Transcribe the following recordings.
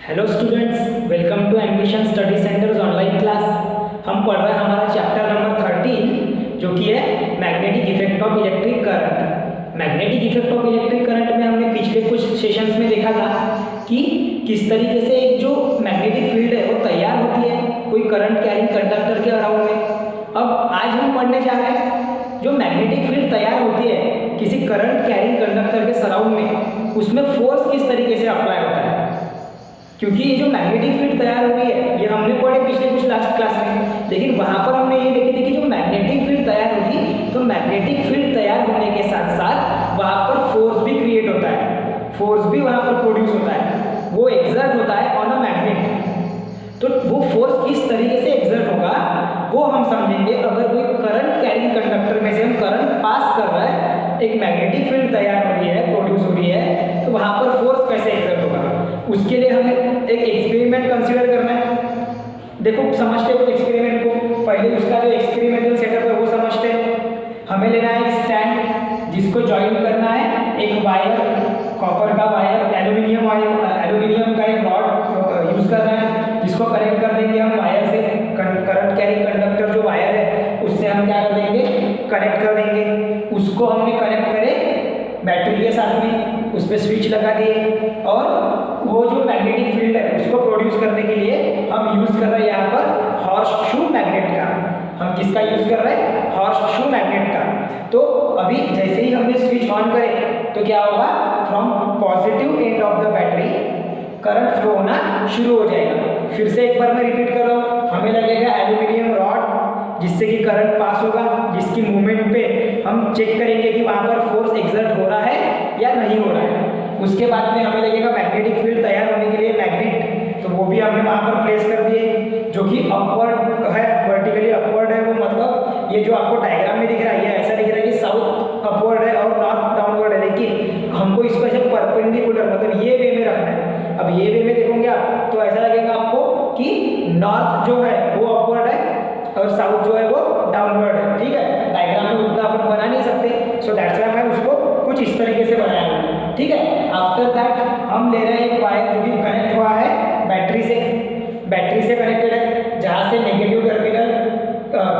Hello students, welcome to ambition study centres online class. हम पढ़ रहे हैं हमारा चैप्टर नंबर 13 जो कि है magnetic effect of electric current. Magnetic effect of electric current में हमने पिछले कुछ सेशंस में देखा था कि किस तरीके से एक जो मैग्नेटिक फील्ड है वो तैयार होती है कोई करंट कैरिंग कंडक्टर के अराउंड में। अब आज हम पढ़ने जा रहे हैं जो मैग्नेटिक फील्ड तैयार होती है किसी करंट कैरिंग कंडक्टर के सराउंड में, उसमें फोर्स किस तरीके से अप्लाई होता है। क्योंकि ये जो मैग्नेटिक फील्ड तैयार हो रही है ये हमने पढ़े पिछले कुछ लास्ट क्लास में, लेकिन वहां पर हमने ये देखी थी कि जो मैग्नेटिक फील्ड तैयार होगी तो मैग्नेटिक फील्ड तैयार होने के साथ साथ वहां पर फोर्स भी क्रिएट होता है, फोर्स भी वहां पर प्रोड्यूस होता है, वो एक्सर्ट होता है ऑन अ मैग्नेट। तो वो फोर्स किस तरीके से एक्सर्ट होगा वो हम समझेंगे। अगर कोई करंट कैरिंग कंडक्टर में से हम करंट पास कर रहा है, एक मैग्नेटिक फील्ड तैयार हो रही है, प्रोड्यूस हो रही है, तो वहां पर फोर्स कैसे एक्सर्ट होगा उसके लिए हमें एक एक्सपेरिमेंट कंसीडर करना है। देखो समझते हो एक्सपेरिमेंट को, पहले उसका जो एक्सपेरिमेंटल सेटअप है वो समझते हैं। हमें लेना है एक स्टैंड जिसको जॉइन करना है एक वायर, कॉपर का वायर, एल्यूमिनियम का एक रॉड यूज करना है जिसको कनेक्ट कर देंगे हम वायर से। करंट कैरिंग कंडक्टर जो वायर है उससे हम क्या कर देंगे, कनेक्ट कर देंगे। उसको हमने कनेक्ट करे बैटरी के साथ में, उस पर स्विच लगा दिए और वो जो मैग्नेटिक फील्ड है उसको प्रोड्यूस करने के लिए हम यूज कर रहे हैं यहाँ पर हॉर्स शू मैग्नेट का। हम किसका यूज कर रहे हैं, हॉर्स शू मैग्नेट का। तो अभी जैसे ही हमने स्विच ऑन करे तो क्या होगा, from positive and of the battery current flow होना शुरू हो जाएगा। फिर से एक बार मैं रिपीट कर रहा हूँ, हमें लगेगा एल्यूमिनियम रॉड जिससे कि करंट पास होगा, जिसकी मूवमेंट पे हम चेक करेंगे कि वहाँ पर फोर्स एक्सर्ट हो रहा है या नहीं हो रहा है। उसके बाद में हमें लगेगा मैग्नेटिक फील्ड तैयार होने के लिए मैग्नेट, तो वो भी हमने वहाँ पर प्लेस कर दिए जो कि अपवर्ड है, वर्टिकली अपवर्ड है। वो मतलब ये जो आपको डायग्राम में दिख रहा है ये ऐसा दिख रहा है कि साउथ अपवर्ड है और नॉर्थ डाउनवर्ड है, लेकिन हमको इसको ऐसे परपेंडिकुलर मतलब ये वे में रखना है। अब ये वे में देखोगे आप तो ऐसा लगेगा आपको कि नॉर्थ जो है वो अपवर्ड है और साउथ जो है वो डाउनवर्ड है। ठीक है, डायग्राम में उतना अपन बना नहीं सकते, सो दैट्स व्हाई मैं उसको कुछ इस तरीके से बनाया हूँ। ठीक है, आफ्टर दैट हम ले रहे हैं एक वायर जो कि कनेक्ट हुआ है बैटरी से कनेक्टेड है, जहाँ से नेगेटिव टर्मिनल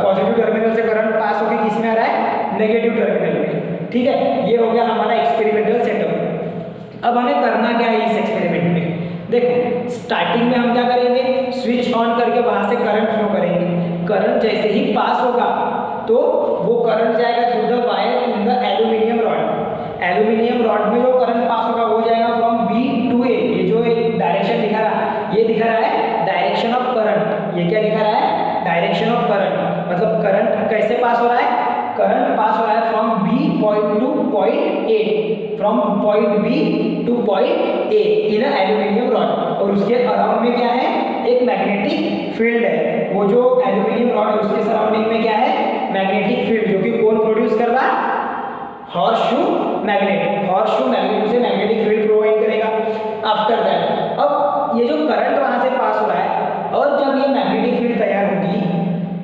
पॉजिटिव टर्मिनल से करंट पास होकर किस में आ रहा है, नेगेटिव टर्मिनल में। ठीक है, ये हो गया हमारा एक्सपेरिमेंटल सेटअप। अब हमें करना क्या है इस एक्सपेरिमेंट में, देखो स्टार्टिंग में हम क्या करेंगे, स्विच ऑन करके वहां से करंट फ्लो करेंगे। करंट जैसे ही पास होगा तो वो करंट जाएगा through the wire in the aluminium rod. Aluminium rod में जो करंट पास होगा वो जाएगा फ्रॉम बी टू ए। ये जो एक डायरेक्शन दिखा रहा है ये दिखा रहा है डायरेक्शन ऑफ करंट। ये क्या दिखा रहा है, डायरेक्शन ऑफ करंट। मतलब करंट कैसे पास हो रहा है, करंट पास हो रहा है from B point to point A, from point B to point A in aluminium rod. और उसके अराउंड में क्या है, एक मैग्नेटिक फील्ड है। वो जो एल्यूमिनियम रॉड है उसके सराउंडिंग में क्या है, मैग्नेटिक फील्ड, जो कि कौन प्रोड्यूस कर रहा है, horse shoe magnet. Horse shoe magnet उसे मैग्नेटिक फील्ड प्रोवाइड करेगा। आफ्टर दैट अब ये जो करंट वहां से पास हो रहा है और जब ये मैग्नेटिक फील्ड तैयार होगी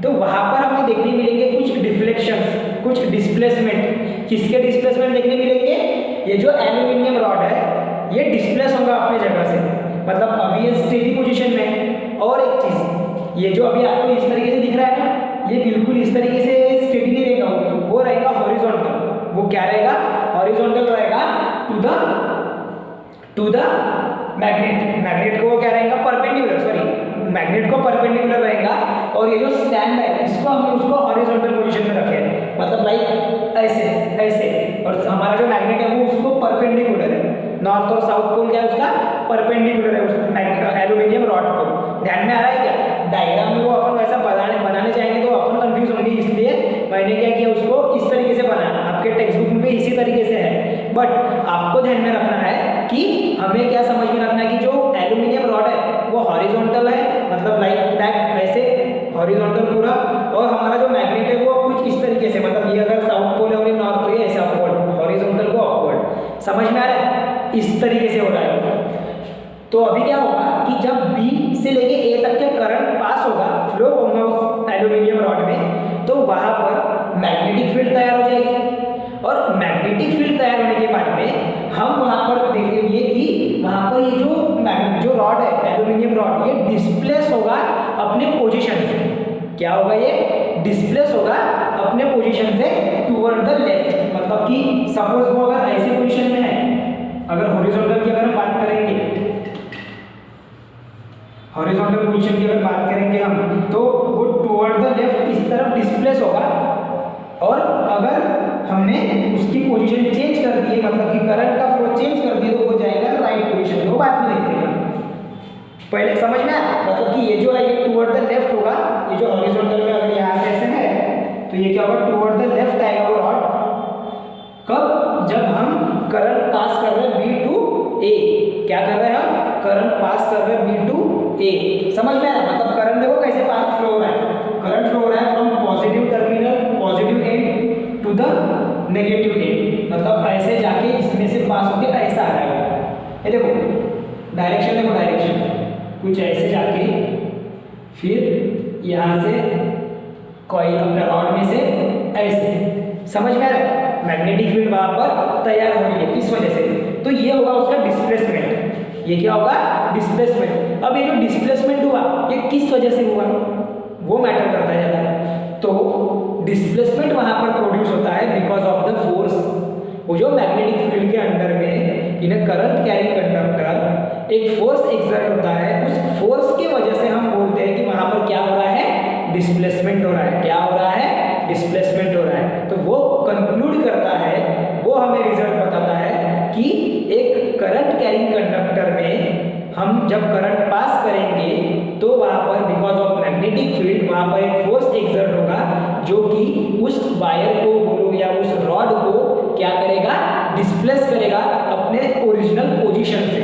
तो वहां पर हमें देखने मिलेंगे कुछ डिफ्लेक्शंस, कुछ डिस्प्लेसमेंट। किसके डिस्प्लेसमेंट देखने मिलेंगे, ये जो एल्यूमिनियम रॉड है ये डिस्प्लेस होगा अपने जगह से, मतलब अभी ये स्टेडी पोजीशन में। और एक चीज, ये जो अभी आपको इस तरीके से दिख रहा है ना, ये बिल्कुल इस तरीके से स्टेडी नहीं रहेगा, वो रहेगा हॉरिजॉन्टल। वो क्या रहेगा, हॉरिजॉन्टल रहेगा टू द मैग्नेट। मैग्नेट को क्या रहेगा, परपेंडिकुलर, सॉरी मैग्नेट को परपेंडिकुलर रहेगा। और ये जो स्टैंड है इसको हमने उसको हॉरिजॉन्टल पोजीशन में रखे हैं, मतलब लाइक ऐसे ऐसे। और हमारा जो मैग्नेट है वो उसको परपेंडिकुलर है, नॉर्थ और साउथ पोल क्या है उसका परपेंडिकुलर है उस एल्यूमिनियम रॉड को। ध्यान में आ रहा है क्या, डायग्राम में वो अपन वैसा बनाने जाएंगे तो अपन कंफ्यूज होंगे, इसलिए मैंने क्या किया उसको इस तरीके से बनाया। आपके टेक्स्ट बुक में भी इसी तरीके से है, बट आपको ध्यान में रखना है कि हमें क्या समझ में रखना है कि जो एल्यूमिनियम रॉड है वो हॉरिजॉन्टल है, मतलब लाइक दैट ऐसे हॉरिजॉन्टल पूरा। और हमारा जो मैग्नेट है वो कुछ इस तरीके से, मतलब ये अगर साउथ पोल है और ये नॉर्थ पोल है ऐसे अपवर्ड, हॉरिजॉन्टल को अपवर्ड। समझ में आ रहा है, इस तरीके से हो रहा है। तो अभी क्या होगा कि जब B से लेके A तक के करंट पास होगा, फ्लो होगा उस एल्यूमिनियम रॉड में, तो वहां पर मैग्नेटिक फील्ड तैयार हो जाएगी। और मैग्नेटिक फील्ड तैयार होने के बाद में हम वहां पर देखेंगे कि वहां पर ये जो रॉड है एल्यूमिनियम रॉड ये डिस्प्लेस होगा अपने पोजीशन से। क्या होगा? ये डिस्प्लेस होगा अपने पोजीशन से टुवर्ड द लेफ्ट। मतलब कि सपोज वो अगर ऐसे पोजीशन में है, अगर हॉरिजॉन्टल की अगर हम बात करेंगे, हॉरिजॉन्टल पोजीशन की अगर बात करेंगे हम, तो वो टुवर्ड द लेफ्ट इस तरफ डिस्प्लेस होगा। और अगर हमने उसकी पोजीशन चेंज कर दी, मतलब कि करंट का फ्लो चेंज कर दिया, तो हो जाएगा राइट पोजीशन। वो बाद में देखते हैं, पहले समझ में आया? मतलब कि ये जो है ये टुवर्ड द लेफ्ट होगा। ये जो हॉरिजॉन्टल में अगर यहाँ से ऐसे है तो ये क्या होगा? टुवर्ड द लेफ्ट आएगा वो रॉड। कब? जब हम करंट पास कर रहे हैं B टू A। क्या कर रहे हैं हम? करंट पास कर रहे हैं B टू A। समझ में आया? मतलब करंट देखो कैसे पास फ्लो हो रहा है। करंट फ्लो हो रहा है from positive terminal, positive end to the negative end. मतलब ऐसे जाके इसमें से पास होके ऐसा आ रहा है। ये देखो डायरेक्शन, देखो डायरेक्शन कुछ ऐसे जाके फिर यहाँ से कॉइल अपने रॉड में से ऐसे। समझ में आ रहा है? मैग्नेटिक फील्ड वहां पर तैयार हो रही है इस वजह से। तो ये होगा उसका डिस्प्लेसमेंट। ये क्या होगा? डिस्प्लेसमेंट। अब ये जो डिस्प्लेसमेंट हुआ ये किस वजह से हुआ वो मैटर करता है ज़्यादा। तो डिस्प्लेसमेंट वहां पर प्रोड्यूस होता है बिकॉज ऑफ द फोर्स। वो जो मैग्नेटिक फील्ड के अंदर में इन करंट कैरिंग कंडक्टर एक फोर्स एक्सर्ट होता है, उस फोर्स की वजह से हम बोलते हैं कि वहां पर क्या हो रहा है? डिस्प्लेसमेंट हो रहा है। क्या हो रहा है? डिस्प्लेसमेंट हो रहा है। तो वो कंक्लूड करता है, वो हमें रिजल्ट बताता है कि एक करंट कैरिंग कंडक्टर में हम जब करंट पास करेंगे तो वहां पर बिकॉज ऑफ मैग्नेटिक फील्ड वहां पर एक फोर्स एक्सर्ट होगा जो कि उस वायर को बोलो या उस रॉड को क्या करेगा? डिस्प्लेस करेगा अपने ओरिजिनल पोजीशन से।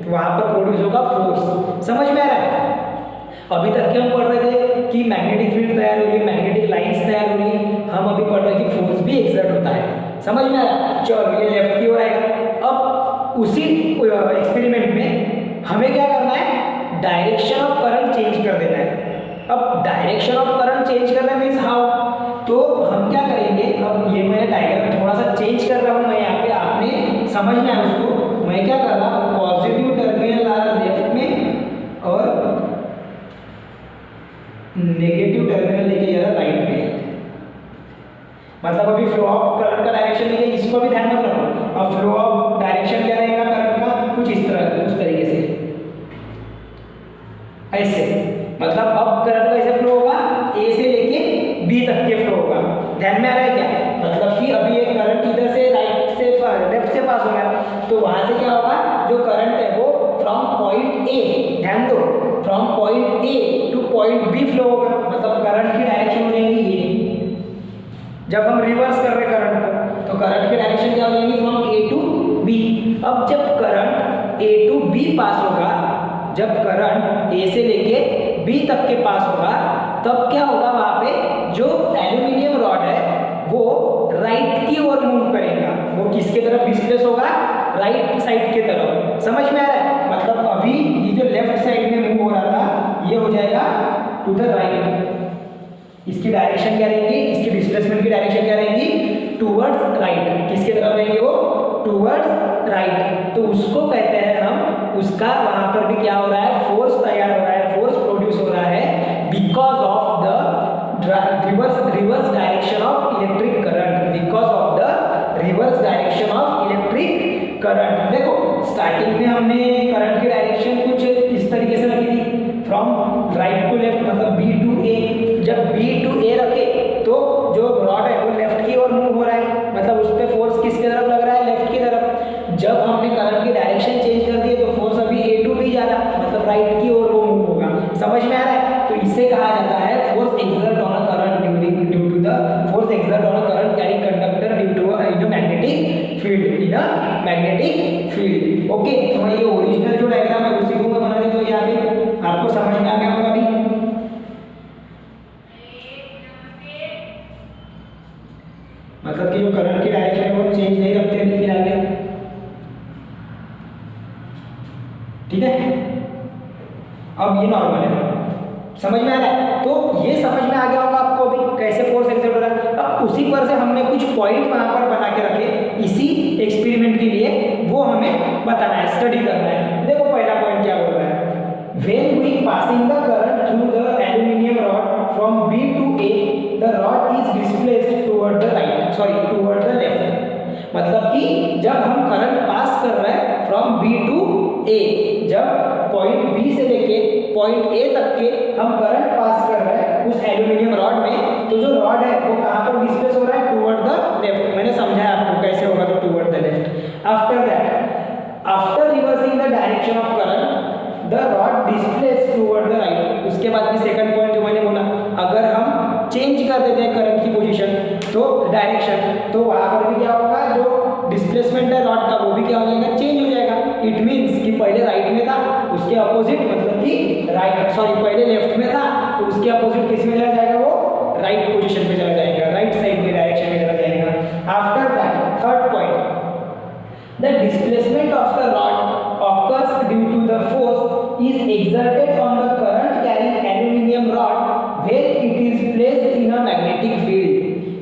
वहां पर प्रोड्यूस होगा फोर्स। समझ में आ रहा है? अभी तक क्या हम पढ़ रहे थे कि मैग्नेटिक फील्ड तैयार हो रही है, मैग्नेटिक लाइंस तैयार हो रही है। हम अभी पढ़ रहे हैं कि फोर्स भी एक्सर्ट होता है। समझ में आ रहा है? चलो ये लेफ्ट की ओर आएगा। अब उसी एक्सपेरिमेंट में हमें क्या करना है? डायरेक्शन ऑफ करंट चेंज कर देना है। अब डायरेक्शन ऑफ करंट चेंज करना मीन्स हाउ? तो हम क्या करेंगे? अब ये मैं डायग्राम थोड़ा सा चेंज कर रहा हूँ मैं यहाँ पे, आपने समझना है उसको। मैं क्या कर रहा हूँ? पॉजिटिव टर्मिनल आ रहा लेफ्ट में और नेगेटिव टर्मिनल लेके जा रहा राइट में। मतलब अभी फ्लो ऑफ करंट का डायरेक्शन लेके, इसको भी ध्यान मत रखो। अब फ्लो ऑफ डायरेक्शन क्या रहेगा करंट का? कुछ इस तरह, उस तरीके से ऐसे। मतलब अब करंट कैसे फ्लो होगा? ए से लेके बी तक के फ्लो होगा। ध्यान में आ रहा है क्या? मतलब कि अभी एक करंट इधर से राइट से लेफ्ट से पास हो गया, तो वहां से क्या होगा? जो करंट है वो फ्रॉम पॉइंट ए, ध्यान दो, from point A to point B flow होगा। मतलब करंट की डायरेक्शन हो जाएगी ये। जब हम रिवर्स कर रहे करंट को तो करंट की डायरेक्शन क्या हो जाएगी? From A to B. अब जब current A to B pass होगा, जब करंट ए से लेके बी तक के पास होगा, तब क्या होगा? वहां पे जो एल्यूमिनियम रॉड है वो राइट की ओर मूव करेगा। वो किसके तरफ डिस्प्लेस होगा? राइट साइड के तरफ। समझ में आ रहा है? मतलब अभी ये जो लेफ्ट साइड में मूव हो रहा था ये हो जाएगा टू द राइट। इसकी डायरेक्शन क्या रहेगी? इसकी डिस्प्लेसमेंट की डायरेक्शन क्या रहेगी? Towards right. किसके तरफ रहेंगे वो? Towards right. तो उसको कहते हैं हम, उसका वहां पर भी क्या हो रहा है? फोर्स तैयार हो रहा है, फोर्स प्रोड्यूस हो रहा है because of the reverse direction of electric current. Because of the reverse direction of electric current. देखो स्टार्टिंग में हमने करंट की डायरेक्शन कुछ इस तरीके से रखी थी, फ्रॉम राइट टू लेफ्ट, मतलब बी टू ए। जब बी टू ए रखे तो जो रॉड है वो लेफ्ट की ओर मूव हो रहा है, मतलब उस पर फोर्स किसकी तरफ लग रहा है? लेफ्ट की तरफ। जब हमने करंट की डायरेक्शन चेंज कर दी तो फोर्स अभी ए टू बी जा रहा, मतलब राइट की ओर वो मूव होगा। समझ में आ रहा है? तो इसे कहा जाता है force exert on a current due to the force exert on a current carrying conductor due to in magnetic field, in magnetic field. Okay, तो मैं ये ओरिजिनल जो डायग्राम है उसी को मैं बना देता हूं। यहाँ पे आपको समझ में आ गया होगा अभी। मतलब कि जो करंट की डायरेक्शन है वो चेंज नहीं रखते हैं फिर आगे। ठीक है? अब ये नॉर्मल है, समझ में आ रहा है? तो ये समझ में आ गया होगा आपको अभी कैसे फोर्स एक्सर्ट हो रहा है। अब उसी पर से हमने कुछ पॉइंट वहां पर बना के रखे इसी एक्सपेरिमेंट के लिए, वो हमें बताना है, स्टडी करना है। देखो पहला पॉइंट क्या बोल रहा है? When passing the current through the aluminum rod from B to A, the rod is displaced toward the left. मतलब कि जब हम करंट पास कर रहे हैं फ्रॉम B टू A, जब पॉइंट B से लेके पॉइंट A तक के हम करंट पास कर रहे हैं उस एल्यूमिनियम रॉड में, तो जो रॉड है वो कहाँ पर डिस्प्लेस हो रहा है? Toward the left. मैंने समझाया आपको कैसे होगा, तो toward the left. After that, after reversing the direction of current, the rod displace toward the right. उसके बाद भी सेकंड पॉइंट जो मैंने बोला, अगर हम चेंज कर देते हैं करंट की पोजीशन, तो डायरेक्शन, तो वहां पर भी क्या होगा? जो डिस्प्लेसमेंट है रॉड का वो भी क्या हो जाएगा? चेंज हो जाएगा। इट मींस कि पहले राइट में था, उसके अपोजिट मतलब कि पहले लेफ्ट में था, तो उसके अपोजिट किस में चला जाएगा? वो राइट पोजीशन पे चला जाएगा, राइट साइड में डायरेक्शन में चला जाएगा। After that, third point, the displacement of the rod occurs due to the force is exerted on the current carrying aluminum rod where it is placed in a magnetic field.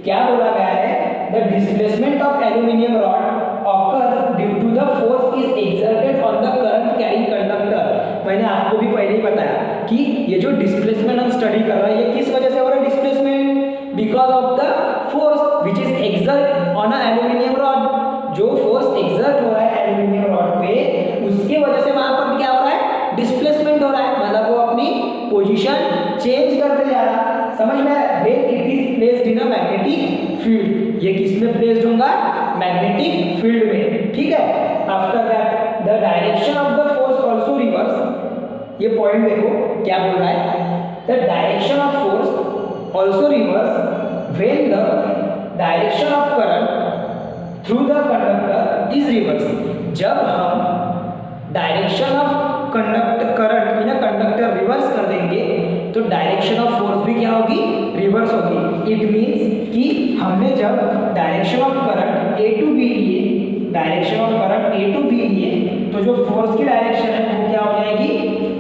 क्या बोला गया है? The displacement of aluminum rod occurs due to the force is exerted on the current carrying conductor. मैंने आपको भी पहले ही बताया कि ये जो डिस्प्लेसमेंट हम स्टडी कर रहे हैं, ये किस वजह से हो रहा है displacement? Because of the force which is exert on a aluminium rod. जो फोर्स एक्सर्ट हो रहा है एल्यूमिनियम रॉड पे, उसके वजह से वहां पर क्या हो रहा है? डिस्प्लेसमेंट हो रहा है, मतलब वो अपनी पोजीशन चेंज करते जा रहा है। समझ में? When it is placed in a magnetic field, ये किस में प्लेस्ड होगा? मैग्नेटिक फील्ड में। ठीक है। After that, the direction of the force also reverse. ये पॉइंट देखो क्या बोल रहा है, the direction of force also reverse when the direction of current through the conductor is reverse. जब हम direction of current in a conductor reverse कर देंगे, तो डायरेक्शन ऑफ फोर्स भी क्या होगी? रिवर्स होगी। इट मींस कि हमने जब direction of current A to B लिए, direction of current A to B लिए, तो जो फोर्स की डायरेक्शन है वो क्या हो जाएगी?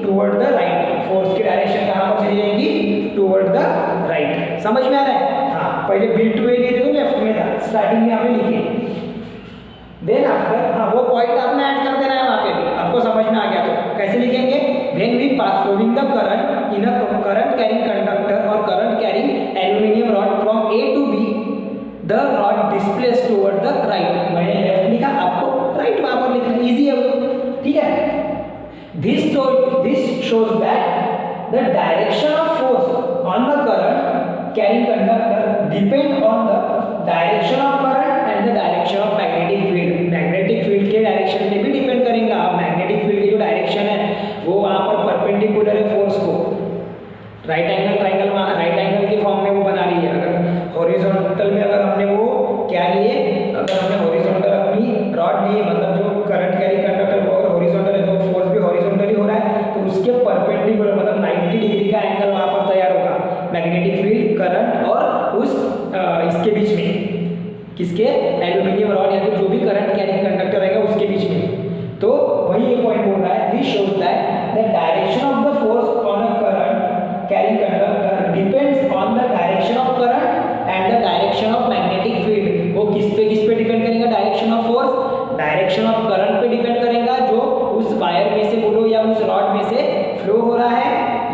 Toward the right. फोर्स की डायरेक्शन कहाँ पर चली जाएगी? Toward the right. समझ में आ रहा है? हाँ, पहले B टू A लिए थे तो लेफ्ट में था, स्टार्टिंग में आपने लिखे। देन आफ्टर, हाँ वो पॉइंट आपने ऐड कर देना है वहाँ पे भी, आपको समझ में आ गया। तो कैसे लिखेंगे? When we pass flowing the current in a current carrying conductor और current carrying aluminium rod from A to B, the rod displace toward the right. मैंने लेफ्ट लिखा, आपको राइट वहाँ पर लिखना, इजी है वो। ठीक है। This shows that the direction of force on the current carrying conductor depend on the direction of current and the direction of magnetic field. Magnetic field के डायरेक्शन पे भी डिपेंड करेगा। मैग्नेटिक फील्ड की जो डायरेक्शन है वो वहाँ पर परपेंडिकुलर है फोर्स को, राइट एंगल ट्राइंगल के फॉर्म में वो बना रही है। अगर हॉरिजॉन्टल में अगर हमने वो क्या लिए, अगर हमने हॉरिजॉन्टल अपनी रॉड लिए, मतलब जो करंट कैरी कंडक्टर वो अगर हॉरिजॉन्टल है तो फोर्स भी हॉरिजॉन्टली हो रहा है, तो उसके परपेंडिकुलर मतलब 90 डिग्री का एंगल वहाँ पर तैयार होगा मैग्नेटिक फील्ड, करंट और उस इसके बीच में, किसके? एल्यूमिनियम रॉड या फिर जो भी करंट कैरिंग कंडक्टर रहेगा उसके बीच में। तो वही ये पॉइंट बोल रहा है, this shows that the direction of the force on a current carrying conductor depends on the direction of current and the direction of magnetic field. वो किस पे डिपेंड करेगा? Direction of force direction of current पे depend करेगा, जो उस wire में से बोलो या उस रॉड में से फ्लो हो रहा है,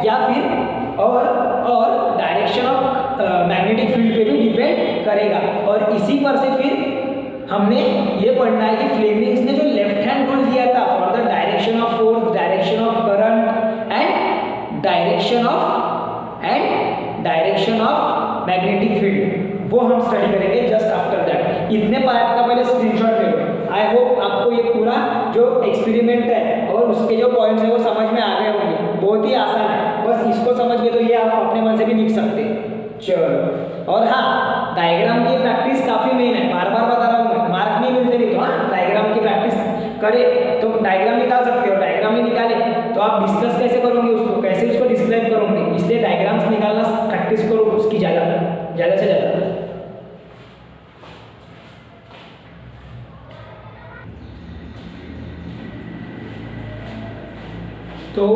या फिर और डायरेक्शन ऑफ मैग्नेटिक फील्ड पे भी डिपेंड करेगा। और इसी पर से फिर हमने ये पढ़ना है कि फ्लेमिंग्स ने जो लेफ्ट हैंड रूल दिया था for the direction of force, direction of current and direction of magnetic field, वो हम स्टडी करेंगे जस्ट आफ्टर दैट। इतने पार्ट का पहले स्क्रीनशॉट ले लो। आई होप आपको ये पूरा जो एक्सपेरिमेंट है और उसके जो पॉइंट्स हैं वो समझ में आ गए होंगे। बहुत ही आसान है, बस इसको समझ गए तो ये आप अपने मन से भी लिख सकते हैं। चलो, और हाँ, डायग्राम की प्रैक्टिस काफ़ी मेन है, बार बार बता रहा हूँ मैं, मार्क नहीं मिलते नहीं तो हाँ, डायग्राम की प्रैक्टिस करें तो डायग्राम निकाल सकते हो। डायग्राम नहीं निकाले तो आप डिस्कस कैसे करोगे उसको, कैसे उसको डिस्क्राइब करोगे? इसलिए डायग्राम्स निकालना प्रैक्टिस करो उसकी ज़्यादा से ज़्यादा। तो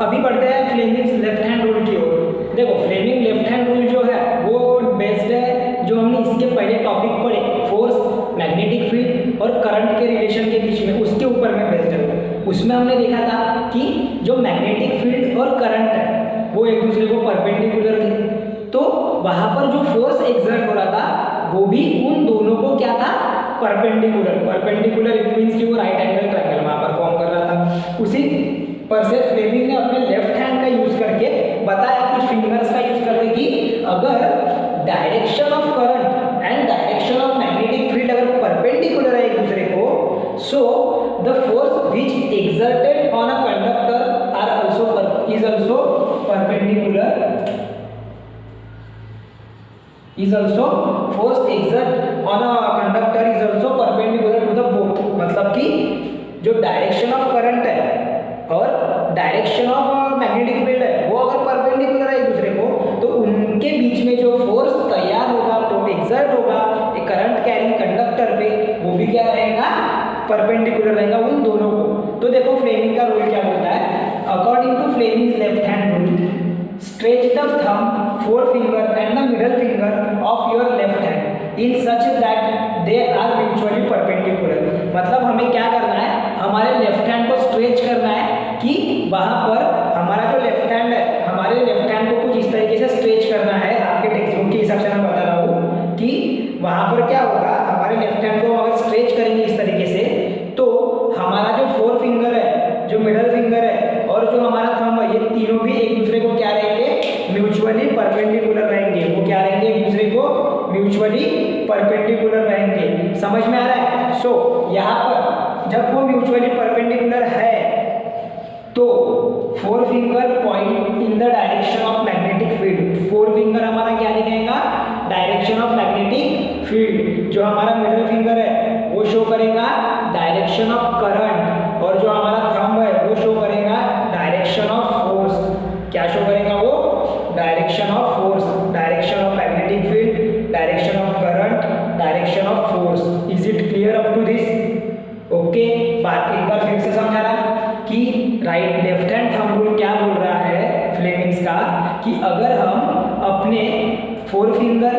अभी बढ़ते हैं फ्लेमिंग्स लेफ्ट हैंड रूल की ओर। देखो, फ्लेमिंग लेफ्ट हैंड रूल जो है वो बेस्ड है जो हमने इसके पहले टॉपिक पढ़े, फोर्स, मैग्नेटिक फील्ड और करंट के रिलेशन के बीच में, उसके ऊपर में बेस्ड है। उसमें हमने देखा था कि जो मैग्नेटिक फील्ड और करंट है वो एक दूसरे को परपेंडिकुलर थे, तो वहां पर जो फोर्स एक्सर्ट हो रहा था वो भी उन दोनों को क्या था, परपेंडिकुलर। इट मींस कि वो राइट एंगल ट्रायंगल वहां पर फॉर्म कर रहा था। उसी पर से फ्लेमिंग ने अपने लेफ्ट हैंड का यूज करके बताया, कुछ फिंगर्स का यूज करके, कि अगर direction of current and direction of magnetic field अगर परपेंडिकुलर है एक दूसरे को, so the force which exerted on a conductor are also is also perpendicular, is also force exert on a conductor is also perpendicular to the both। मतलब कि जो direction of current है और डायरेक्शन ऑफ मैग्नेटिक फील्ड है वो अगर perpendicular है एक दूसरे को, तो उनके बीच में जो फोर्स तैयार होगा, तो एक्सर्ट होगा एक करंट कैरिंग कंडक्टर पे, वो भी क्या रहेगा, परपेंडिकुलर रहेगा उन दोनों को। तो देखो फ्लेमिंग का रूल क्या बोलता है, according to Fleming left hand rule, stretch the thumb, forefinger and the middle finger of your left hand in such that they are mutually perpendicular। मतलब हमें क्या करना है, हमारे लेफ्ट हैंड को स्ट्रेच करना है कि वहां पर हमारा जो लेफ्ट हैंड है, हमारे लेफ्ट हैंड को कुछ इस तरीके से स्ट्रेच करना है। आपके टेक्स्ट बुक के हिसाब से मैं बता रहा हूँ कि वहां पर क्या होगा, हमारे लेफ्ट हैंड को अगर स्ट्रेच करेंगे इस तरीके से, तो हमारा जो फोर फिंगर है, जो मिडल फिंगर है और जो हमारा थंब है, ये तीनों भी एक दूसरे को क्या रहेंगे, म्यूचुअली परपेंडिकुलर रहेंगे। वो क्या रहेंगे, एक दूसरे को म्यूचुअली परपेंडिकुलर रहेंगे। समझ में आ रहा है? सो यहाँ पर जब वो म्यूचुअली परपेंडिकुलर है तो four finger point in the direction of magnetic field. Four finger हमारा क्या दिखाएगा, डायरेक्शन ऑफ मैग्नेटिक फील्ड। जो हमारा मिडल फिंगर है वो शो करेगा डायरेक्शन ऑफ करंट, और जो हमारा थंब है वो शो करेगा डायरेक्शन ऑफ फोर्स। क्या शो करेगा वो, direction of force, direction of magnetic field, direction of current, direction of force. Is it clear up to this? Okay, बात एक बार फिर से समझा रहा कि right left hand thumb rule क्या बोल रहा है फ्लेमिंग्स का, कि अगर हम अपने फोर फिंगर,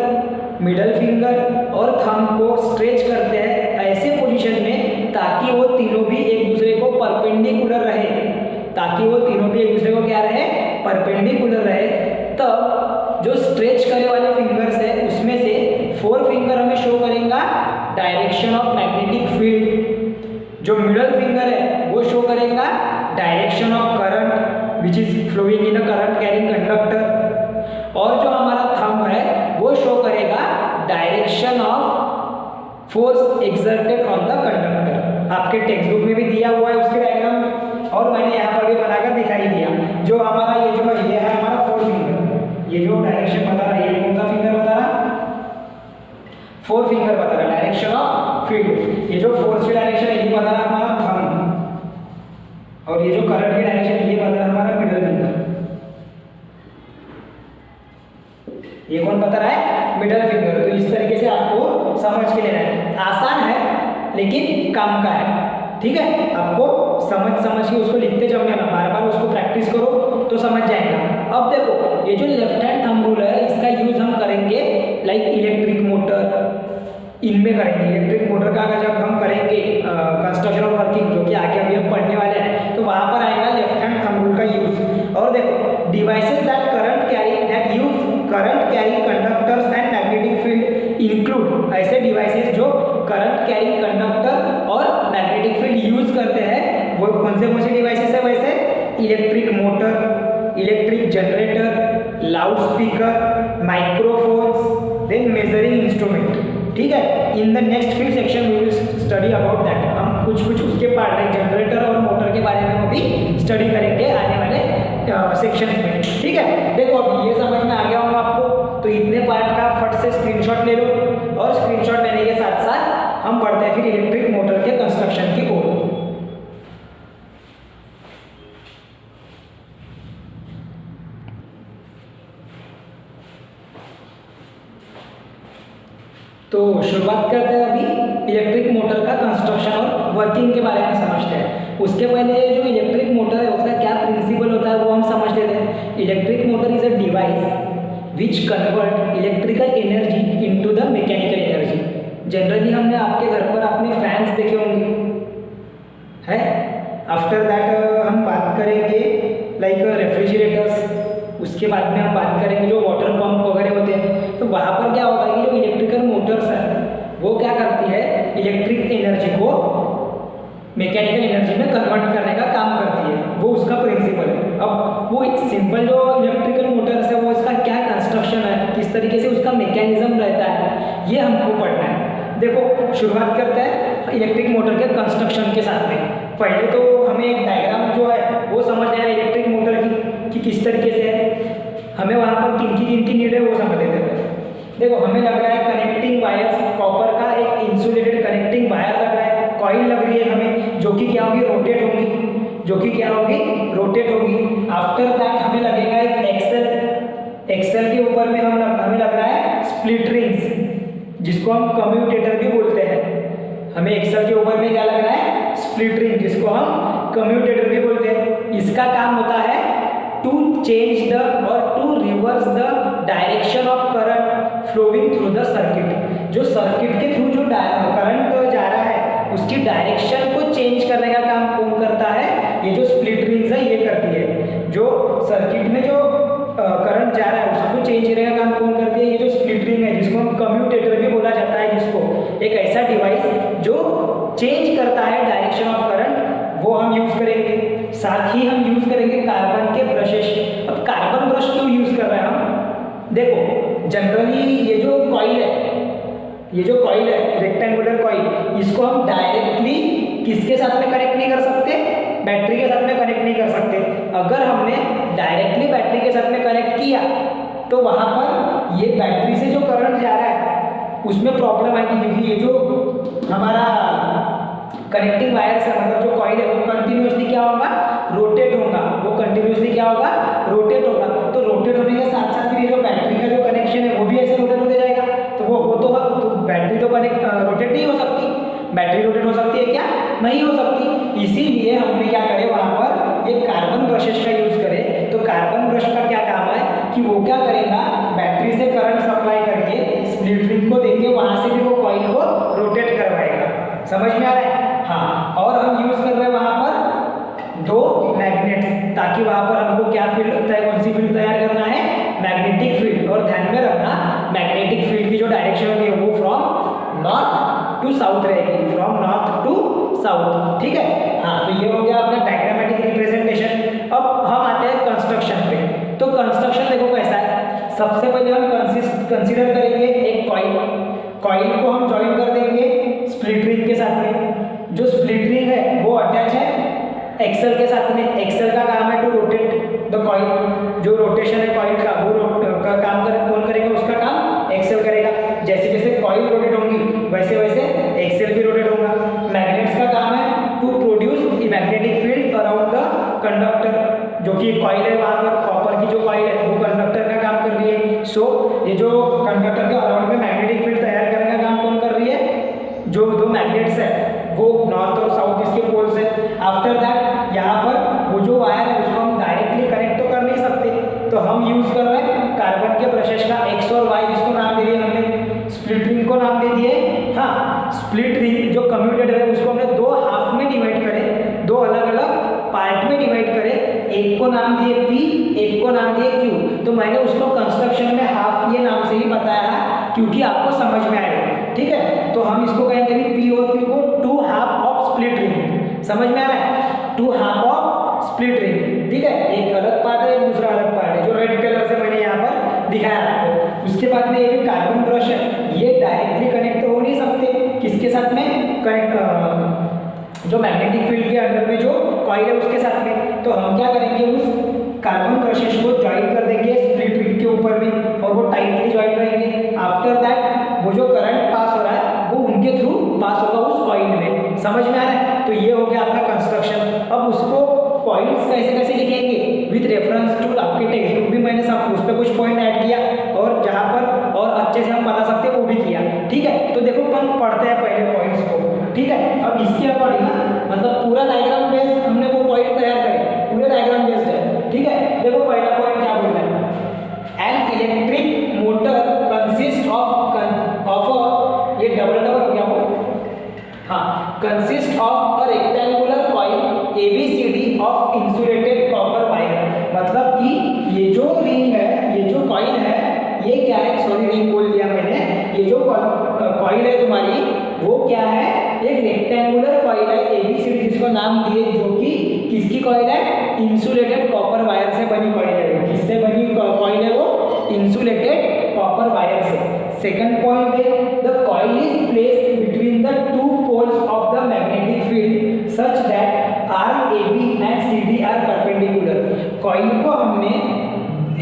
मिडल फिंगर और थंब को स्ट्रेच करते हैं ऐसे पोजीशन में ताकि वो तीनों भी एक दूसरे को परपेंडिकुलर रहे, ताकि वो तीनों भी एक दूसरे को क्या रहे, परपेंडिकुलर रहे, तब जो स्ट्रेच करे वाले फिंगर्स है उसमें से फोर फिंगर हमें शो करेगा डायरेक्शन ऑफ मैग्नेटिक फील्ड, जो मिडल फिंगर है वो शो करेगा direction of current which is flowing in a current carrying conductor, और जो हमारा थंब है वो शो करेगा direction of force exerted on the conductor. आपके टेक्स्ट बुक में भी दिया हुआ है उसके डायग्राम, और मैंने यहाँ पर भी बनाकर दिखाई दिया। जो हमारा ये है हमारा फोर फिंगर, ये जो डायरेक्शन बता रहा है, ये कौन सा फिंगर बता रहा, फोर फिंगर बता रहा है डायरेक्शन ऑफ फील्ड। ये जो फोर्स की डायरेक्शन है ये बता रहा है हमारा थंब, और ये जो करंट की डायरेक्शन है ये बता रहा है हमारा मिडल फिंगर। ये कौन बता रहा है, मिडल फिंगर। तो इस तरीके से आपको समझ के लेना है, आसान है लेकिन काम का है, ठीक है। आपको समझ के उसको लिखते जाओ ना, बार बार उसको प्रैक्टिस करो तो समझ जाएगा। अब देखो ये जो लेफ्ट हैंड थंब रूल है इसका यूज हम करेंगे लाइक इलेक्ट्रिक मोटर, इनमें करेंगे। इलेक्ट्रिक मोटर का अगर जब हम करेंगे कंस्ट्रक्शन और वर्किंग, जो कि आगे अभी हम पढ़ने वाले हैं, तो वहां पर आएगा लेफ्ट हैंड थंब रूल का यूज। और देखो devices that current carry conductors and magnetic field include, ऐसे डिवाइसेस जो करंट कैरी कंडक्टर और मैग्नेटिक फील्ड यूज करते हैं, वो कौन से डिवाइसेस है वैसे, electric motor, electric generator, loudspeaker, microphones, then measuring instrument, ठीक है। In the next few section we will study about that. हम कुछ उसके पार्ट लाइक जनरेटर और मोटर के बारे में भी स्टडी करेंगे आने वाले सेक्शन में, ठीक है। देखो अब ये समझ में आ गया होगा आपको, तो इतने पार्ट का फट से स्क्रीनशॉट ले लो, और स्क्रीनशॉट लेने के साथ साथ हम पढ़ते हैं फिर इलेक्ट्रिक मोटर के कंस्ट्रक्शन की ओर। तो शुरुआत करते हैं अभी इलेक्ट्रिक मोटर का कंस्ट्रक्शन और वर्किंग के बारे में समझते हैं। उसके पहले जो इलेक्ट्रिक मोटर है उसका क्या प्रिंसिपल होता है वो हम समझ लेते हैं। Electric motor is a device which convert electrical energy into the mechanical energy. Generally हमने आपके घर पर अपने फैंस देखे होंगे, है आफ्टर दैट हम बात करेंगे लाइक रेफ्रिजरेटर्स, उसके बाद में हम बात करेंगे जो वाटर पंप वगैरह होते हैं। तो वहाँ पर क्या होता है कि जो इलेक्ट्रिकल मोटर्स है वो क्या करती है, इलेक्ट्रिक एनर्जी को मैकेनिकल एनर्जी में कन्वर्ट करने का काम करती है, वो उसका प्रिंसिपल है। अब वो एक सिंपल जो इलेक्ट्रिकल मोटर्स है वो इसका क्या कंस्ट्रक्शन है, किस तरीके से उसका मैकेनिज्म रहता है, ये हमको पढ़ना है। देखो शुरुआत करते हैं इलेक्ट्रिक मोटर के कंस्ट्रक्शन के साथ में। पहले तो हमें एक डायग्राम जो है वो समझ लेना इलेक्ट्रिक मोटर की किस तरीके से है, हमें वहाँ पर किन की नीड है वो समझ लेते हैं। देखो हमें लग रहा है कनेक्टिंग वायर्स, कॉपर का एक इंसुलेटेड कनेक्टिंग वायर लग रहा है, कॉइल लग रही है हमें, जो कि क्या होगी, रोटेट होगी, जो कि क्या होगी, रोटेट होगी। आफ्टर दैट हमें लगेगा एक एक्सेल, एक्सेल के ऊपर में हमें लग रहा है स्प्लिट रिंग्स, जिसको हम कम्यूटेटर भी बोलते हैं। हमें एक्सेल के ऊपर में क्या लग रहा है, स्प्लिट रिंग, जिसको हम कम्यूटेटर भी बोलते हैं। इसका काम होता है टू चेंज द और to reverse the direction of current flowing through the circuit. जो सर्किट के थ्रू जो करंट जा रहा है उसकी डायरेक्शन को चेंज करने का काम कौन करता है, ये जो स्प्लिट रिंग्स है ये करती है। जो सर्किट में जो करंट जा रहा है उसको चेंज करने का काम कौन करती है, ये जो स्प्लिट रिंग है, जिसको हम कम्यूटेटर भी बोला जाता है, जिसको एक ऐसा डिवाइस जो चेंज करता है डायरेक्शन ऑफ करंट, वो हम यूज करेंगे। साथ ही हम यूज करेंगे कार्बन के ब्रशेस। अब कार्बन ब्रश क्यों यूज कर रहे हैं हम, देखो जनरली ये जो कॉइल है, ये जो कॉइल है रेक्टेंगुलर कॉइल, इसको हम डायरेक्टली किसके साथ में कनेक्ट नहीं कर सकते, बैटरी के साथ में कनेक्ट नहीं कर सकते। अगर हमने डायरेक्टली बैटरी के साथ में कनेक्ट किया तो वहाँ पर ये बैटरी से जो करंट जा रहा है उसमें प्रॉब्लम आएगी, क्योंकि ये जो हमारा कनेक्टिंग वायर्स है, मतलब जो कॉइल है वो कंटिन्यूसली क्या होगा, रोटेट होगा, वो कंटिन्यूसली क्या होगा, रोटेट होगा। तो रोटेट होने के साथ साथ फिर ये जो बैटरी का जो कनेक्शन है वो भी ऐसे रोटेट होते जाएगा। तो वो हो तो बैटरी तो कनेक्ट रोटेट नहीं हो सकती, बैटरी रोटेट हो सकती है क्या, नहीं हो सकती। इसीलिए हमने क्या करे, वहाँ पर एक कार्बन ब्रशेस का यूज करें। तो कार्बन ब्रश का क्या काम है कि वो क्या करेगा, बैटरी से करंट सप्लाई करके स्प्लिट रिंग को देके वहाँ से भी वो कॉइल को रोटेट करवाएगा। समझ में आ रहा है, हाँ। और हम यूज कर रहे हैं वहाँ पर दो मैग्नेट्स, ताकि वहाँ पर हमको क्या फील्ड होता है, कौन सी फील्ड तैयार करना है, मैग्नेटिक फील्ड। और ध्यान में रखना मैग्नेटिक फील्ड की जो डायरेक्शन होती है वो फ्रॉम नॉर्थ टू साउथ रहेगी, फ्रॉम नॉर्थ टू साउथ, ठीक है। हाँ, तो ये हो गया अपना डायग्रामेटिक रिप्रेजेंटेशन। अब हम आते हैं कंस्ट्रक्शन पे। तो कंस्ट्रक्शन देखो कैसा है, सबसे पहले हम कंसीडर करेंगे एक कॉइल को हम ज्वाइन कर देंगे स्प्लिट रिंग के साथ में। जो स्प्लिट रिंग है वो अटैच है एक्सेल के साथ में। एक्सेल का काम है टू रोटेट द कॉइल, जो रोटेशन है कॉइल का वो का काम कौन करेगा, उसका काम एक्सेल करेगा। जैसे जैसे कॉइल रोटेट होंगी वैसे वैसे एक्सेल भी रोटेट होगा। मैग्नेट्स का काम है to produce magnetic field around the conductor, जो कि कॉइल है वहाँ पर कॉपर की जो कॉइल है वो कंडक्टर का काम कर रही है। सो ये जो कंडक्टर के अराउंड में मैग्नेटिक फील्ड तैयार करने का काम कौन कर रही है, जो दो मैग्नेट्स है वो नॉर्थ और साउथ इसके पोल्स है। आफ्टर दैट यहाँ पर वो जो वायर है उसको हम डायरेक्टली कनेक्ट तो कर नहीं सकते, तो हम यूज कर रहे हैं कार्बन के ब्रशेस का एक्स और वाई, जिसको नाम दे दिया हमने, स्प्लिट रिंग को नाम दे दिए। हाँ, स्प्लिट रिंग जो कम्यूटेटर है उसको हमने दो हाफ में डिवाइड करे, दो अलग अलग पार्ट में डिवाइड करे, एक को नाम दिए पी, एक को नाम दिए क्यू। तो मैंने उसको कंस्ट्रक्शन में हाफ ये नाम से ही बताया है क्योंकि आपको समझ में आएगा, ठीक है। तो हम इसको कहेंगे भी पी और क्यू को two half of split ring. समझ में आ रहा है, two half of split ring, ठीक है। एक अलग पार्ट है, दूसरा अलग पार्ट है, जो रेड कलर से मैंने यहाँ पर दिखाया आपको। उसके बाद में ये जो कार्बन ब्रश है ये डायरेक्टली कनेक्ट तो हो नहीं सकते, किसके साथ में कनेक्ट, जो मैग्नेटिक फील्ड के अंदर में जो कॉइल है उसके साथ में। तो हम क्या करेंगे, उस कार्बन ब्रशेस को ज्वाइन कर देंगे स्प्लिट रिंग के ऊपर में, और वो टाइटली ज्वाइन रहेंगे। आफ्टर दैट वो जो करंट पास हो रहा है वो उनके थ्रू पास होगा उस कॉइल में। समझ में आ रहा है, तो ये हो गया आपका कंस्ट्रक्शन। अब उसको पॉइंट्स कैसे कैसे लिखेंगे, विद रेफरेंस टू आपके टेक्स्ट बुक भी मैंने सब उस पर कुछ पॉइंट ऐड किया, और जहाँ पर और अच्छे से हम बता सकते हैं वो भी किया, ठीक है। तो देखो हम पढ़ते हैं पहले पॉइंट्स को, ठीक है। अब इसके अकॉर्डिंग मतलब पूरा डायग्राम बेस्ड हमने वो पॉइंट तैयार करे, पूरे डायग्राम बेस्ड है, ठीक है। देखो पहला पॉइंट क्या बोल रहा है, N electric motor consist of ये डबल हो गया वो, हाँ, consist of a rectangular coil AB क्या है, एक रेक्टेंगुलर कॉइल है एबीसीडी, जिसको नाम दिए, जो कि किसकी कॉइल है, इंसुलेटेड कॉपर वायर से बनी कॉइल है। किससे बनी कॉइल है वो, इंसुलेटेड कॉपर वायर से। सेकंड पॉइंट है, the coil is placed between the two poles of the magnetic field such that arm AB and CD are perpendicular. Coil को हमने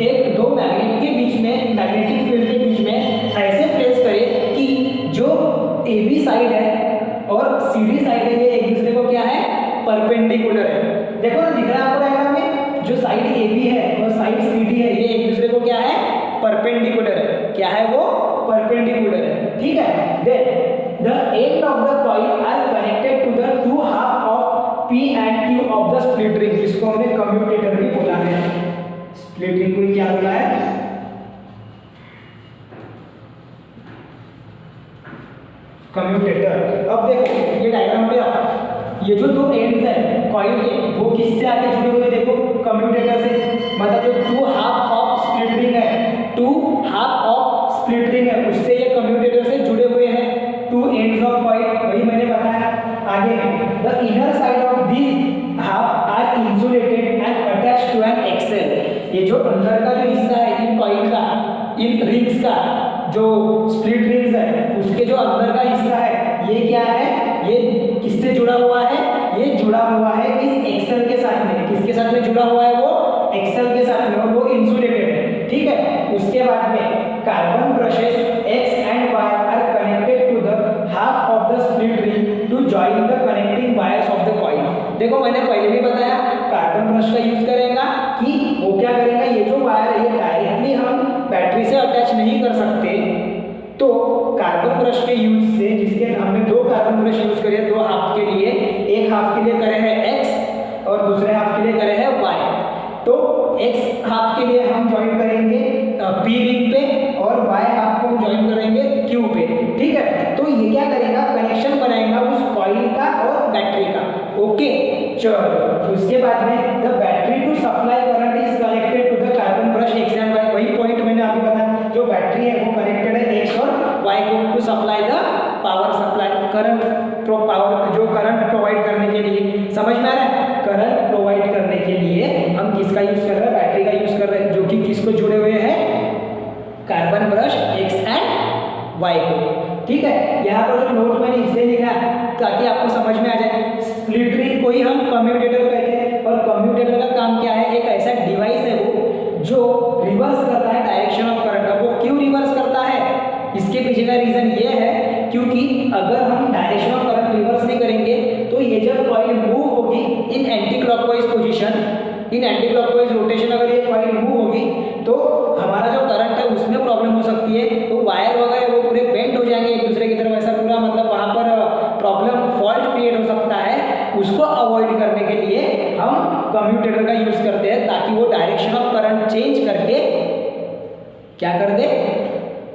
एक दो मैग्नेट के बीच में, मैग्नेटिक फील्ड के बीच में ऐसे प्लेस करे कि जो एबी साइड है और सीडी साइड है ये एक दूसरे को क्या है, परपेंडिकुलर है। देखो ना, दिख रहा है आपको डायग्राम में, जो साइड एबी है और साइड सीडी है ये एक दूसरे को क्या है, परपेंडिकुलर है। क्या है वो, परपेंडिकुलर है। ठीक है, then the end of the coil are connected to the two half of P and Q of the split ring, जिसको हमने कम्यूटेटर भी बोला है। स्प्लिट रिंग को क्या बोला है, कम्यूटेटर। अब देखो ये डायग्राम पे ये जो दो एंड्स है कॉइल के, वो किससे आके जुड़े हुए, देखो कम्यूटेटर से। मतलब जो two half of split ring है, two half of split ring है, उससे ये कम्यूटेटर से जुड़े हुए हैं। टू एंड्स ऑफ कॉइल, वही मैंने बताया आगे। The inner side of this half are insulated and attached to an axle. ये जो अंदर का जो हिस्सा है इन कॉइल का, इन रिंग्स का, जो स्प्लिट रिंग्स है उसके जो अंदर का हिस्सा है ये क्या है, ये किससे जुड़ा हुआ है, ये जुड़ा हुआ है इस एक्सेल के साथ में। किसके साथ में जुड़ा हुआ है वो, एक्सेल के साथ में, और वो इंसुलेटेड है। ठीक है, उसके बाद में carbon brushes X and Y are connected to the half of the split ring to join the connecting wires of the coil. देखो मैंने पहले भी बताया कार्बन ब्रश का यूज करेगा कि वो क्या करेगा, ये जो वायर है ये डायरेक्टली हम बैटरी से अटैच नहीं कर सकते, तो कार्बन ब्रश के यूज से, जिसके हमने दो कार्बन ब्रश यूज करे, दो हाफ के लिए, एक हाफ के लिए करे हैं एक्स और दूसरे हाफ के लिए करे हैं वाई। तो एक्स हाफ के लिए हम ज्वाइन करेंगे पी रिंग पे और वाई हाफ को हम ज्वाइन करेंगे क्यू पे। ठीक है, तो ये क्या करेगा, कनेक्शन बनाएगा उस कॉइल का और बैटरी का। ओके, चलो उसके बाद में the battery to supply current is connected to the carbon brush X and Y. वही पॉइंट मैंने अभी बताया, जो बैटरी है वो कनेक्टेड है एक्स और वाई को to supply the power supply, current power, जो करंट प्रोवाइड करने के लिए। समझ में आ रहा है, करंट प्रोवाइड करने के लिए हम किसका यूज कर रहे हैं, बैटरी का यूज कर रहे हैं, जो कि किसको जुड़े हुए हैं, carbon brush X and Y को। ठीक है, यहाँ पर जो नोट मैंने इसलिए लिखा है ताकि आपको समझ में आ जाए। स्प्लिट रिंग को ही हम कम्यूटेटर कहते हैं, और कम्यूटेटर का काम क्या है, एक ऐसा डिवाइस है वो जो रिवर्स करता है डायरेक्शन ऑफ करंट। अब वो क्यों रिवर्स करता है, इसके पीछे का रीजन ये है क्योंकि अगर हम डायरेक्शन ऑफ करंट रिवर्स नहीं करेंगे तो ये जब कॉइल मूव होगी इन एंटी क्लॉकवाइज पोजीशन, इन एंटी क्लॉकवाइज रोटेशन, अगर ये कॉइल मूव होगी तो हमारा जो करंट है उसमें प्रॉब्लम हो सकती है। तो वायर वगैरह वो पूरे बेंड हो जाएंगे एक दूसरे की तरफ, ऐसा पूरा मतलब वहाँ पर प्रॉब्लम, फॉल्ट क्रिएट हो सकता है। उसको अवॉइड करने के लिए हम कम्यूटेटर का यूज करते हैं, ताकि वो डायरेक्शन ऑफ करंट चेंज करके क्या कर दे,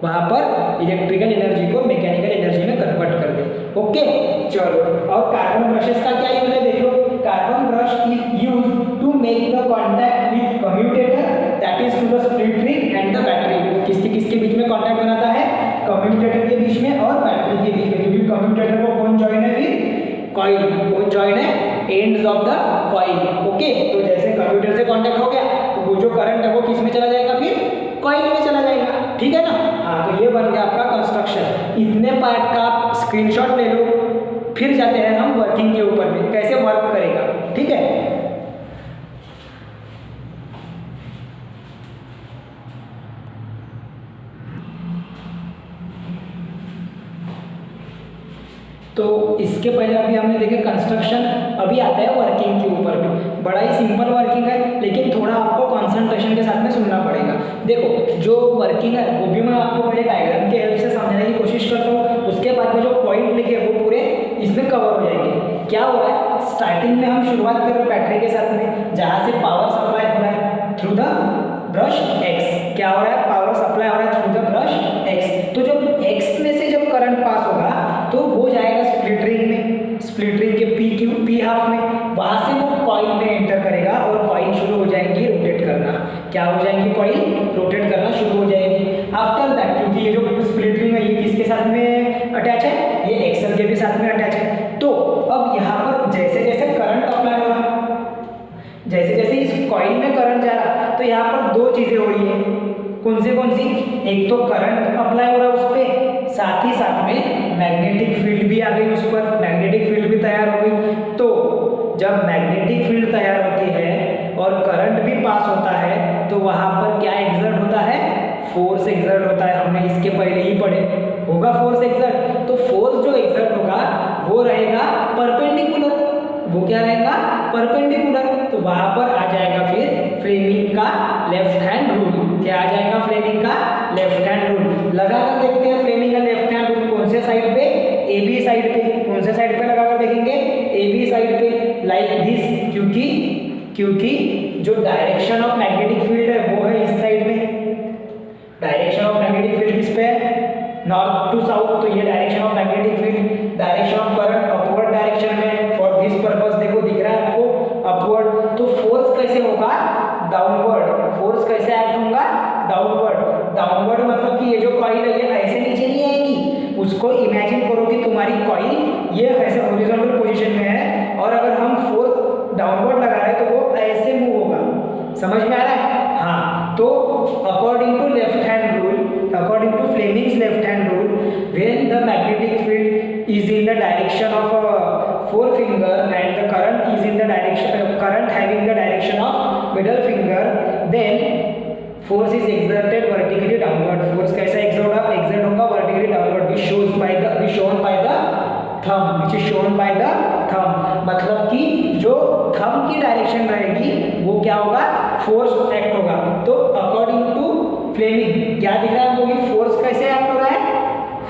वहाँ पर इलेक्ट्रिकल एनर्जी को मैकेनिकल एनर्जी में कन्वर्ट कर दे। ओके, चलो। और कार्बन ब्रशेस का क्या यूज है, देखो carbon brush is used to make the contact with commutator, that is to the split ring and the battery. किसके बीच में कॉन्टैक्ट बनाता है, कम्यूटेटर के बीच में और बैटरी के बीच में, क्योंकि कम्यूटेटर को कौन जॉइन है, फिर कॉइल कौन जॉइन है, ends of the coil. Okay, तो जैसे कम्यूटेटर से कॉन्टैक्ट हो गया तो वो जो करंट है वो किस में चला जाएगा, फिर कॉइल में चला जाएगा। ठीक है ना, हाँ, तो ये बन गया आपका कंस्ट्रक्शन। इतने पार्ट का आप स्क्रीनशॉट ले लो, फिर जाते हैं हम वर्किंग के ऊपर में, कैसे वर्क करेगा। ठीक है, तो इसके पहले अभी हमने देखे कंस्ट्रक्शन, अभी आता है वर्किंग के ऊपर में। बड़ा ही सिंपल वर्किंग है, लेकिन थोड़ा आपको कंसंट्रेशन के साथ में सुनना पड़ेगा। देखो जो वर्किंग है वो भी मैं आपको पहले डायग्राम के हेल्प से समझाने की कोशिश करता हूँ, उसके बाद में जो पॉइंट लिखे वो पूरे इसमें कवर हो जाएंगे। क्या हो रहा है, स्टार्टिंग में हम शुरुआत कर रहे हैं बैटरी के साथ में, जहाँ से पावर सप्लाई हो रहा है थ्रू द ब्रश एक्स। क्या हो रहा है, पावर सप्लाई हो रहा है थ्रू द ब्रश एक्स। तो जब एक्स में से जब करंट पास होगा तो वो जाएगा स्प्लिट रिंग में, स्प्लिट रिंग के पी हाफ में, वहां से वो कॉइल में एंटर करेगा और कॉइल शुरू हो जाएंगी रोटेट करना। क्या हो जाएंगी, कॉइल रोटेट करना शुरू हो जाएगी। आफ्टर दैट, क्योंकि ये जो स्प्लिट रिंग है ये किसके साथ में अटैच है, ये एक्सल के भी साथ एक तो करंट अप्लाई हो रहा है उस पर, साथ ही साथ में मैग्नेटिक फील्ड भी आ गई उस पर, मैग्नेटिक फील्ड भी तैयार हो गई। तो जब मैग्नेटिक फील्ड तैयार होती है और करंट भी पास होता है तो वहां पर क्या एग्जर्ट होता है, फोर्स एग्जर्ट होता है। हमने इसके पहले ही पढ़े, होगा फोर्स एग्जर्ट। तो फोर्स जो एग्जर्ट होगा वो रहेगा परपेंडिकुलर, वो क्या रहेगा, परपेंडिकुलर। तो वहां पर आ जाएगा फिर फ्लेमिंग का लेफ्ट हैंड रूल। क्या आ जाएगा, फ्लेमिंग का लेफ्ट हैंड रूल। लगाकर देखते हैं फ्लेमिंग का लेफ्ट हैंड रूल कौन से साइड पे, ए बी साइड पे। कौन से साइड पे लगाकर देखेंगे, ए बी साइड पे, लाइक दिस। क्योंकि जो डायरेक्शन ऑफ मैग्नेटिक फील्ड है वो है इस साइड में। डायरेक्शन ऑफ मैग्नेटिक फील्ड किस पे है, नॉर्थ टू साउथ। तो ये direction of magnetic field, direction of current upward direction में। फॉर दिस पर्पस देखो दिख रहा है आपको अपवर्ड। तो फोर्स कैसे होगा, डाउनवर्ड। फोर्स कैसे एक्ट होगा, डाउनवर्ड। डाउनवर्ड मतलब कि ये जो कॉइल है ये ऐसे नीचे नहीं आएगी। उसको इमेजिन करो कि तुम्हारी कॉइल ये ऐसे हॉरिजॉन्टल पोजीशन में है और अगर हम फोर्स डाउनवर्ड लगा रहे हैं तो वो ऐसे मूव होगा। समझ में आ रहा है, हाँ। तो according to left hand rule, according to Fleming's left hand rule, when the magnetic field is in the direction of forefinger and the current is in the direction, current having the direction of middle finger, then force is exerted vertically downward. Force कैसा exert होगा vertically downward, which shown by the thumb, which is shown by the thumb। मतलब कि जो thumb की direction रहेगी वो क्या होगा, फोर्स एक्ट होगा। तो अकॉर्डिंग टू फ्लेमिंग क्या दिख रहा है हमको कि फोर्स कैसे एक्ट हो रहा है,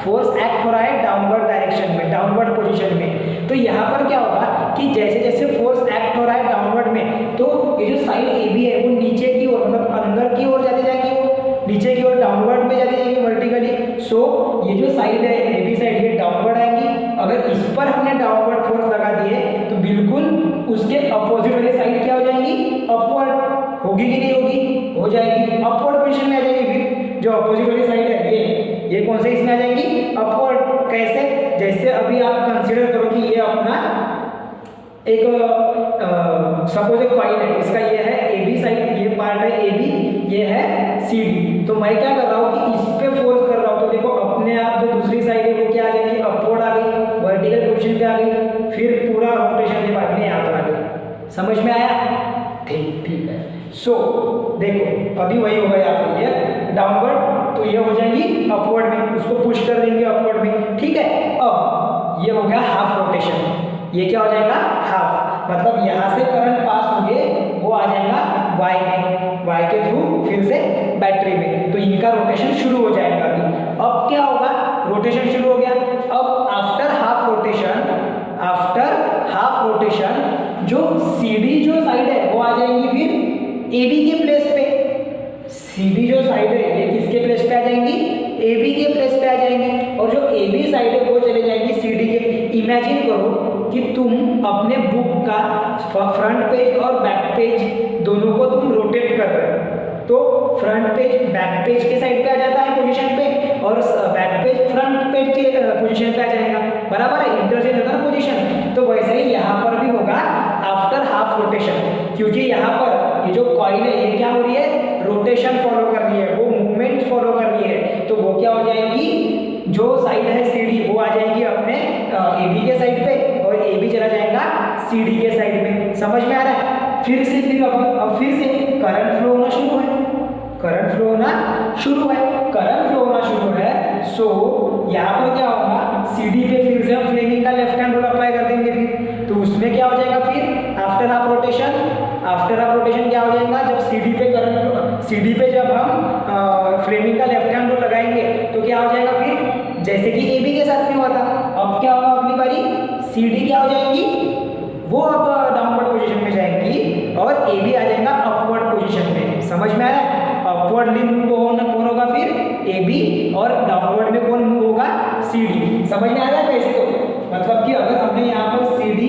फोर्स एक्ट हो रहा है डाउनवर्ड डायरेक्शन में, डाउनवर्ड पोजीशन में। तो यहाँ पर क्या होगा कि जैसे जैसे फोर्स एक्ट हो रहा है डाउनवर्ड में तो ये जो साइड ए बी है वो नीचे की ओर, मतलब अंदर की ओर जाती जाएंगी, वो नीचे की ओर डाउनवर्ड में जाती जाएंगी वर्टिकली। सो ये जो साइड है ए बी साइड ये डाउनवर्ड आएंगी। अगर इस पर हमने डाउनवर्ड फोर्स लगा दिए तो बिल्कुल उसके अपोजिट वाली साइड क्या हो जाएंगी, अपवर्ड। होगी कि नहीं होगी, हो जाएगी, अपवर्ड पोजीशन में आ जाएगी। फिर जो अपोजिट वाली साइड है ये कौन से इसमें आ जाएंगी, अपवर्ड। कैसे, जैसे अभी आप कंसीडर करो कि ये अपना एक सपोज एक कॉइल है, इसका ये है ए बी साइड, ये पार्ट है ए बी, ये है सी डी। तो मैं क्या कर रहा हूँ कि इस पे फोर्स कर रहा हूँ तो देखो अपने आप जो दूसरी साइड है वो क्या आ जाएगी, अपवर्ड आ गई, वर्टिकल पोजीशन पे आ गई। फिर पूरा रोटेशन के बाद में यहाँ पर आ गई। समझ में आया, ठीक है। सो देखो अभी वही होगा यहाँ पर, ये डाउनवर्ड तो ये हो जाएगी अपवर्ड में, उसको पुश कर देंगे अपवर्ड में। ठीक है, अब ये हो गया हाफ रोटेशन। ये क्या हो जाएगा, हाफ, मतलब यहाँ से करंट पास होंगे वो आ जाएगा वाई में, वाई के थ्रू फिर से बैटरी में। तो इनका रोटेशन शुरू हो जाएगा अभी। अब क्या होगा, रोटेशन शुरू हो गया। अब आफ्टर हाफ रोटेशन जो CD जो साइड है वो आ जाएंगी फिर AB के प्लेस पे। CD जो साइड है ये किसके प्लेस पे आ जाएंगी, AB के प्लेस पे आ जाएंगी। और जो AB साइड है वो चले जाएंगी CD के। इमेजिन करो कि तुम अपने बुक का फ्रंट पेज और बैक पेज दोनों को तुम रोटेट कर रहे हो, तो फ्रंट पेज बैक पेज के साइड पे आ जाता है पोजीशन पे और बैक पेज फ्रंट पेज के पोजीशन पे आ जाएगा। बराबर है, इंटरचेंज होता है पोजीशन। तो वैसे ही यहाँ पर भी होगा आफ्टर हाफ रोटेशन, क्योंकि यहाँ पर ये जो कॉइल है ये क्या हो रही है, रोटेशन फॉलो कर रही है, वो मूवमेंट फॉलो कर रही है। तो वो क्या हो जाएगी, जो साइड है CD वो आ जाएगी अपने AB के साइड पे और AB चला जाएगा CD के साइड में। समझ में आ रहा है। फिर से अब फिर से करंट फ्लो होना शुरू है, करंट फ्लो होना शुरू है। सो यहाँ पर क्या होगा, CD पे फिर से हम फ्लेमिंग का लेफ्ट हैंड रूल अप्लाई कर देंगे। फिर तो उसमें क्या हो जाएगा, फिर आफ्टर हाफ रोटेशन क्या हो जाएगा, जब CD पे जब हम फ्लेमिंग का लेफ्ट हैंड रूल लगाएंगे तो क्या हो जाएगा, फिर जैसे कि AB के साथ में हुआ था। अब क्या होगा, अगली बारी CD क्या हो जाएंगी, वो अब डाउनवर्ड पोजीशन में जाएंगी और AB आ जाएगा अपवर्ड पोजीशन में। समझ में आ रहा है। अपवर्डली मूव कौन होगा फिर, AB, और डाउनवर्ड में कौन मूव होगा, CD। समझ में आ रहा है कैसे। तो मतलब कि अगर हमने यहाँ पर CD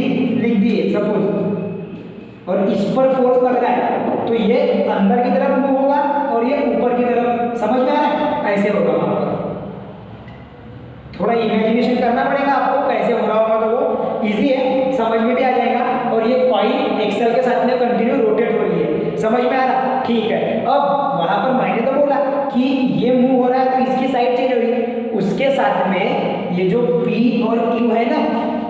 लिख दी है सपोज और इस पर फोर्स लग रहा है तो ये अंदर की तरफ मूव होगा और ये ऊपर की तरफ। समझ में आ रहा है, ऐसे होगा। वहाँ पर थोड़ा इमेजिनेशन करना पड़ेगा आपको कैसे हो रहा होगा, तो वो इजी है, समझ में भी आ जाएगा। और ये कॉइल एक्सेल के साथ में कंटिन्यू रोटेट हो रही है। समझ में आ रहा, ठीक है। अब वहां पर मैंने तो बोला कि ये मूव हो रहा है ये जो P और Q है ना,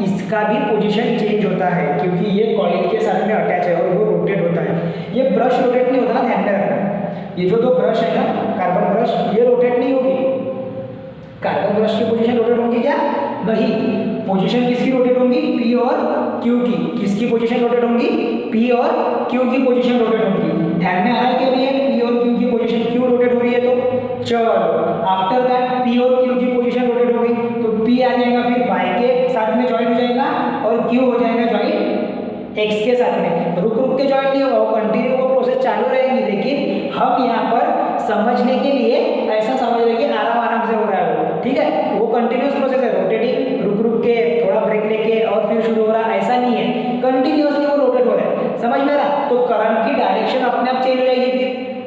इसका भी पोजीशन चेंज होता है क्योंकि ये कॉइल के साथ में अटैच है और वो रोटेट होता है। ये ब्रश रोटेट नहीं होता, ध्यान में रखना। ये जो दो ब्रश है ना, कार्बन ब्रश, ये रोटेट नहीं होगी। कार्बन ब्रश की पोजीशन रोटेट होगी क्या? नहीं। पोजीशन किसकी रोटेट होंगी? P और Q की। किसकी पोजीशन रोटेट होंगी? P और Q की पोजीशन रोटेट होंगी। ध्यान में आ रहा है क्या भैया? P और Q की पोजीशन क्यों रोटेट हो रही है? तो चलो आफ्टर दैट P और Q की पोजीशन रोटेट हो गई तो P आ जाएगा फिर Y के साथ में ज्वाइन हो जाएगा और Q हो जाएगा ज्वाइन X के साथ में। रुक रुक के ज्वाइन नहीं होगा, वो कंटिन्यू वो प्रोसेस चालू रहेगी। लेकिन हम यहाँ पर समझने के लिए ऐसा समझ रहे कि आराम आराम से हो रहा है वो, ठीक है। वो कंटिन्यूअस प्रोसेस है, रोटेटिंग, रुक रुक के थोड़ा ब्रेक लेके और फिर शुरू हो रहा, ऐसा नहीं है। कंटिन्यूअसली वो रोटेट हो रहा है, समझ में आ रहा? तो करंट की डायरेक्शन अपने आप चेंज हो जाएगी।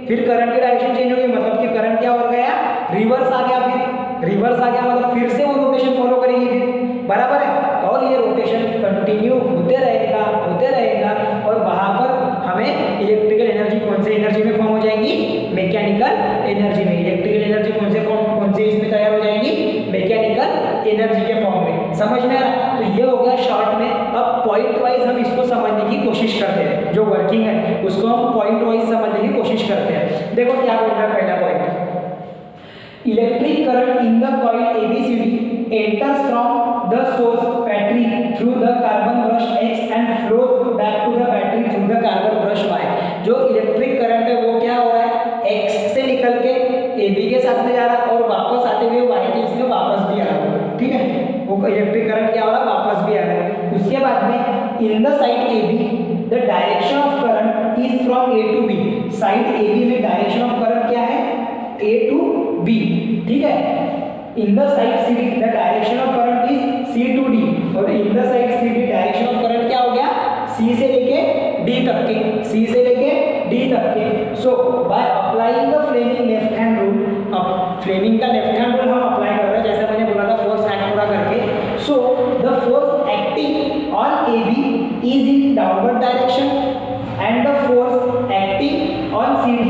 फिर करंट की डायरेक्शन चेंज हो गई मतलब कि करंट क्या हो गया? रिवर्स आ गया। फिर रिवर्स आ गया मतलब फिर से वो रोटेशन फॉलो करेगी फिर, बराबर है। और ये रोटेशन कंटिन्यू होते रहेगा और वहां पर हमें इलेक्ट्रिकल एनर्जी कौन से एनर्जी में फॉर्म हो जाएगी? मैकेनिकल एनर्जी में। इलेक्ट्रिकल एनर्जी कौन से इसमें तैयार हो जाएगी? मैकेनिकल एनर्जी के फॉर्म में। समझ में आ रहा? तो ये हो गया शॉर्ट में। अब पॉइंट वाइज हम इसको समझने की कोशिश करते हैं, जो वर्किंग है उसको हम पॉइंट वाइज समझने की कोशिश करते हैं। देखो क्या बोल रहा है पहला point, electric current in the coil ABCD enters from the source battery through the carbon brush X and flows back to the battery through the carbon brush Y। जो इलेक्ट्रिक करंट है वो क्या हो रहा है? X से निकल के AB के साथ में जा रहा है और वापस आते हुए Y के इसमें वापस भी आ रहा है, ठीक है। वो इलेक्ट्रिक करंट क्या हो रहा है? वापस भी आ रहा है। उसके बाद में in the side AB the direction of current is from A to B। Side AB में डायरेक्शन ऑफ करंट क्या है? A to B, ठीक है। In the side CD the direction of current is C to D और in the side CD direction of current क्या हो गया? C से लेके D तक के, C से लेके D तक के। So by applying the Fleming left hand rule, अब फ्लेमिंग का लेफ्ट हैंड रूल हम अप्लाई कर रहे हैं, जैसा मैंने बोला था फोर्स एक्ट पूरा करके। सो the force acting on AB is in downward direction and the force acting on CD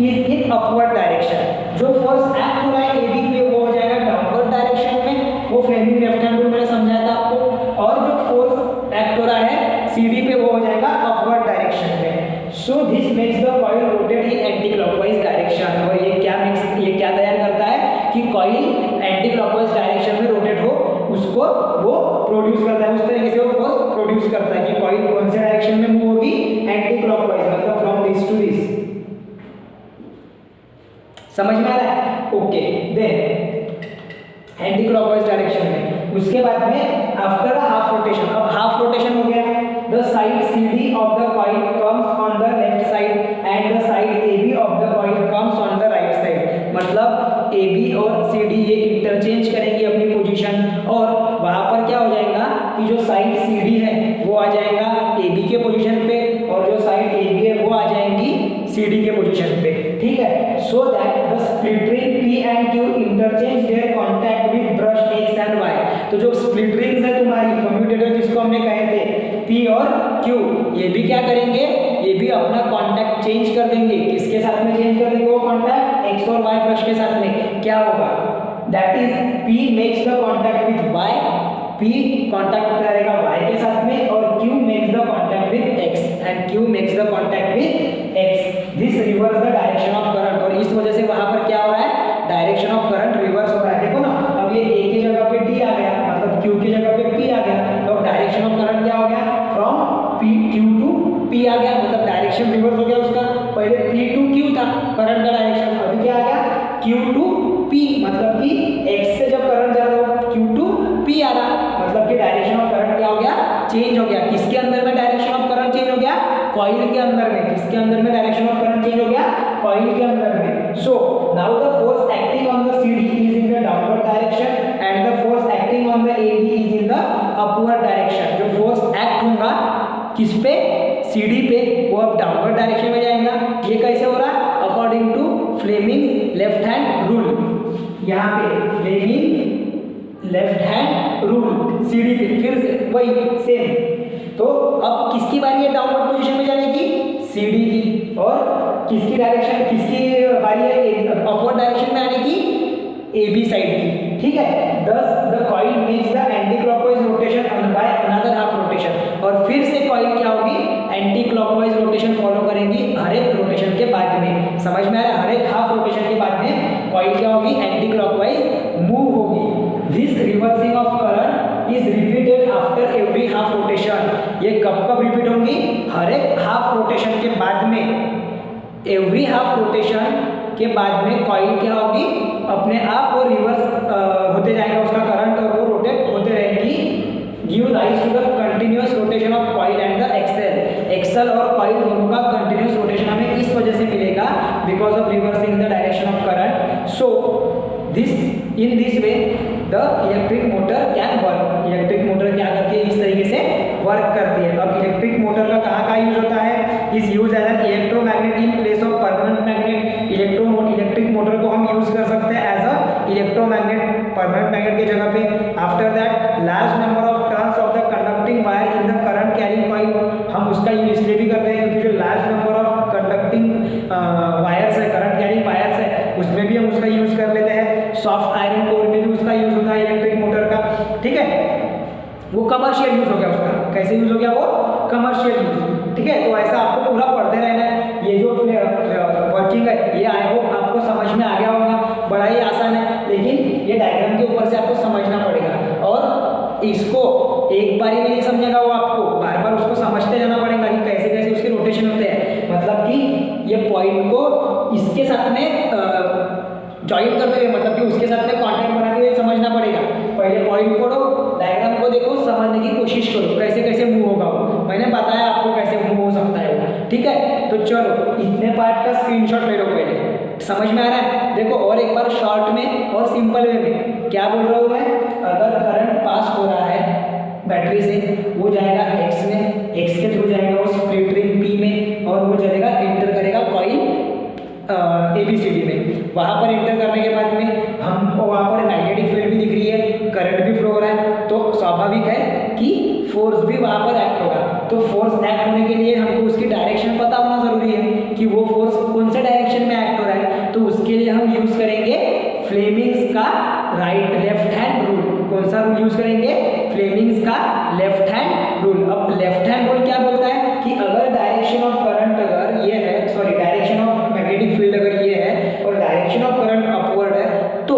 is in upward direction। जो फोर्स एक्ट हो रहा है AB पे वो हो जाएगा डाउनवर्ड डायरेक्शन में, वो फ्लेमिंग लेफ्ट हैंड रूल मैंने समझाया था आपको। और जो फोर्स एक्ट हो रहा है CD पे वो हो जाएगा अपवर्ड डायरेक्शन में। So this makes the coil rotate in anti clockwise direction. और ये क्या तैयार करता है कि कॉइल एंटी क्लॉकवाइज डायरेक्शन में रोटेट हो, उसको वो प्रोड्यूस करता है। उस तरीके से वो फोर्स प्रोड्यूस करता है कि कॉइल कौन से डायरेक्शन में मूव होगी? एंटी क्लॉकवाइज, मतलब फ्रॉम दिस टू दिस। समझ में आ रहा है? Okay, then anticlockwise direction में। उसके बाद में आफ्टर हाफ रोटेशन, अब हाफ रोटेशन हो गया, the side CD of the coil comes on the left side and the side AB of the coil comes on the right side. मतलब AB और CD ये इंटरचेंज करेंगी अपनी position और वहां पर क्या हो जाएगा कि जो साइड CD है वो आ जाएगा AB के पोजीशन पे और जो साइड AB है वो आ जाएंगी CD के पोजीशन पे, ठीक है। So that the split ring P and Q interchange their contact with brush X and Y। तो जो स्प्लिट रिंग्स है तुम्हारी कम्यूटेटर जिसको हमने कहे थे P और Q, ये भी क्या करेंगे? ये भी अपना कांटेक्ट चेंज कर देंगे। किसके साथ में चेंज कर देंगे वो कांटेक्ट? X और Y ब्रश के साथ में। क्या होगा? That is P makes the contact with Y, P contact करेगा Y के साथ में और Q makes the contact with X and Q makes the contact with X। This reverse the direction of current और इस वजह से वहां पर क्या हो रहा है? डायरेक्शन ऑफ करंट रिवर्स हो रहा है। देखो ना, अब ये A की जगह पे D आ गया, मतलब Q की जगह पे P आ गया, तो डायरेक्शन ऑफ करंट क्या हो गया? फ्रॉम Q टू P आ गया, मतलब डायरेक्शन रिवर्स हो गया उसका। पहले P टू Q था करंट का डायरेक्शन, अभी क्या आ गया? Q टू P, मतलब कि X से जब करंट जा रहा हो Q टू P आ रहा, मतलब कि डायरेक्शन ऑफ करंट क्या हो गया? चेंज हो गया। किसके अंदर में डायरेक्शन ऑफ करंट चेंज हो गया? कॉइल के अंदर में। किसके अंदर में डायरेक्शन ऑफ करंट चेंज हो गया? कॉइल के अंदर में। So now the force acting on the CD is in the downward direction and the force acting on the AB is in the upward direction. जो फोर्स एक्ट होगा किस पे? CD पे, वो अब डाउनवर्ड डायरेक्शन में जाएगा। ये कैसे हो रहा है? According to Fleming left hand rule. यहाँ पे Fleming left hand rule CD पे, फिर से वही सेम। तो अब किसकी बारी है डाउनवर्ड पोजीशन में जाने की? CD की। और किसकी डायरेक्शन, किसकी बारी है अपवर्ड डायरेक्शन में आने की? ए बी साइड की, ठीक है। दस the coil makes the anti clockwise rotation by another half rotation, और फिर से कॉइल क्या होगी, एंटी क्लॉकवाइज रोटेशन फॉलो करेंगी हर एक रोटेशन के बाद में। समझ में आ रहा है, हर एक हाफ रोटेशन के बाद में कॉइल क्या होगी, एंटी क्लॉकवाइज मूव होगी। This reversing of current is repeated after every half rotation. ये कब कब रिपीट होंगी, हर एक हाफ रोटेशन के बाद में। एवरी हाफ रोटेशन के बाद में कॉइल क्या होगी, अपने आप वो रिवर्स होते जाएगा उसका करंट, और वो रोटेट होते रहेगी। Give rise to the continuous rotation of coil and the axle. Axle और कॉइल दोनों का कंटिन्यूअस रोटेशन हमें इस वजह से मिलेगा, because of reversing the direction of current. So in this way the electric motor can work. Electric motor क्या करती है, इस तरीके से वर्क करती है। अब इलेक्ट्रिक मोटर का कहाँ यूज होता है, is use as an electromagnet in place of permanent magnet. Electric motor को हम यूज कर सकते हैं as a electromagnet, permanent magnet की जगह पे। After that large number of turns of the conducting wire in the current carrying coil, हम उसका यूज इसलिए भी करते हैं क्योंकि जो large number of conducting wires है, करंट कैरिंग वायर्स है, उसमें भी हम उसका यूज कर लेते हैं। सॉफ्ट आयरन कोर में भी उसका यूज होता है इलेक्ट्रिक मोटर का, ठीक है। वो कमर्शियल यूज हो गया उसका, कैसे यूज हो गया वो, कमर्शियल यूज, ठीक है। तो ऐसा आपको पूरा पढ़ते रहना है। ये जो वर्किंग है ये आई होप आपको समझ में आ गया होगा, बड़ा ही आसान है, लेकिन ये डायग्राम के ऊपर से आपको समझना पड़ेगा, और इसको एक बारी में नहीं समझेगा वो, आपको बार बार उसको समझते जाना पड़ेगा कि कैसे कैसे उसके रोटेशन होते हैं। मतलब कि ये पॉइंट को इसके साथ में ज्वाइन करते हुए, मतलब कि उसके साथ में कॉन्टैक्ट बनाते हुए समझना पड़ेगा। पहले पॉइंट पढ़ो, डायग्राम को देखो, समझने की कोशिश करो कैसे कैसे मूव होगा वो। मैंने बताया आपको कैसे मूव हो सकता है वो, ठीक है। तो चलो इतने पार्ट का स्क्रीनशॉट ले लो पहले, समझ में आ रहा है। देखो और एक बार शॉर्ट में और सिंपल वे में क्या बोल रहा हूँ मैं, अगर करंट पास हो रहा है बैटरी से, वो जाएगा एक्स में, एक्स के थ्रू जाएगा वो स्प्लिट रिंग पी में, और वो चलेगा एंटर करेगा कॉइल ABCD में। वहाँ पर एंटर करने के बाद में हमको वहाँ पर मैग्नेटिक फील्ड भी दिख रही है, करंट भी फ्लो हो रहा है, तो स्वाभाविक है कि फोर्स भी वहाँ पर एक्ट होगा। तो फोर्स एक्ट होने के लिए हमको उसकी डायरेक्शन पता होना जरूरी है कि वो फोर्स कौन से डायरेक्शन में एक्ट हो रहा है। तो उसके लिए हम यूज करेंगे फ्लेमिंग्स का राइट लेफ्ट हैंड रूल। कौन सा रूल यूज करेंगे, फ्लेमिंग्स का लेफ्ट हैंड रूल। अब लेफ्ट हैंड रूल क्या बोलता है कि अगर डायरेक्शन ऑफ करंट अगर ये है, sorry direction of magnetic field अगर ये है और डायरेक्शन ऑफ करंट अपवर्ड है, तो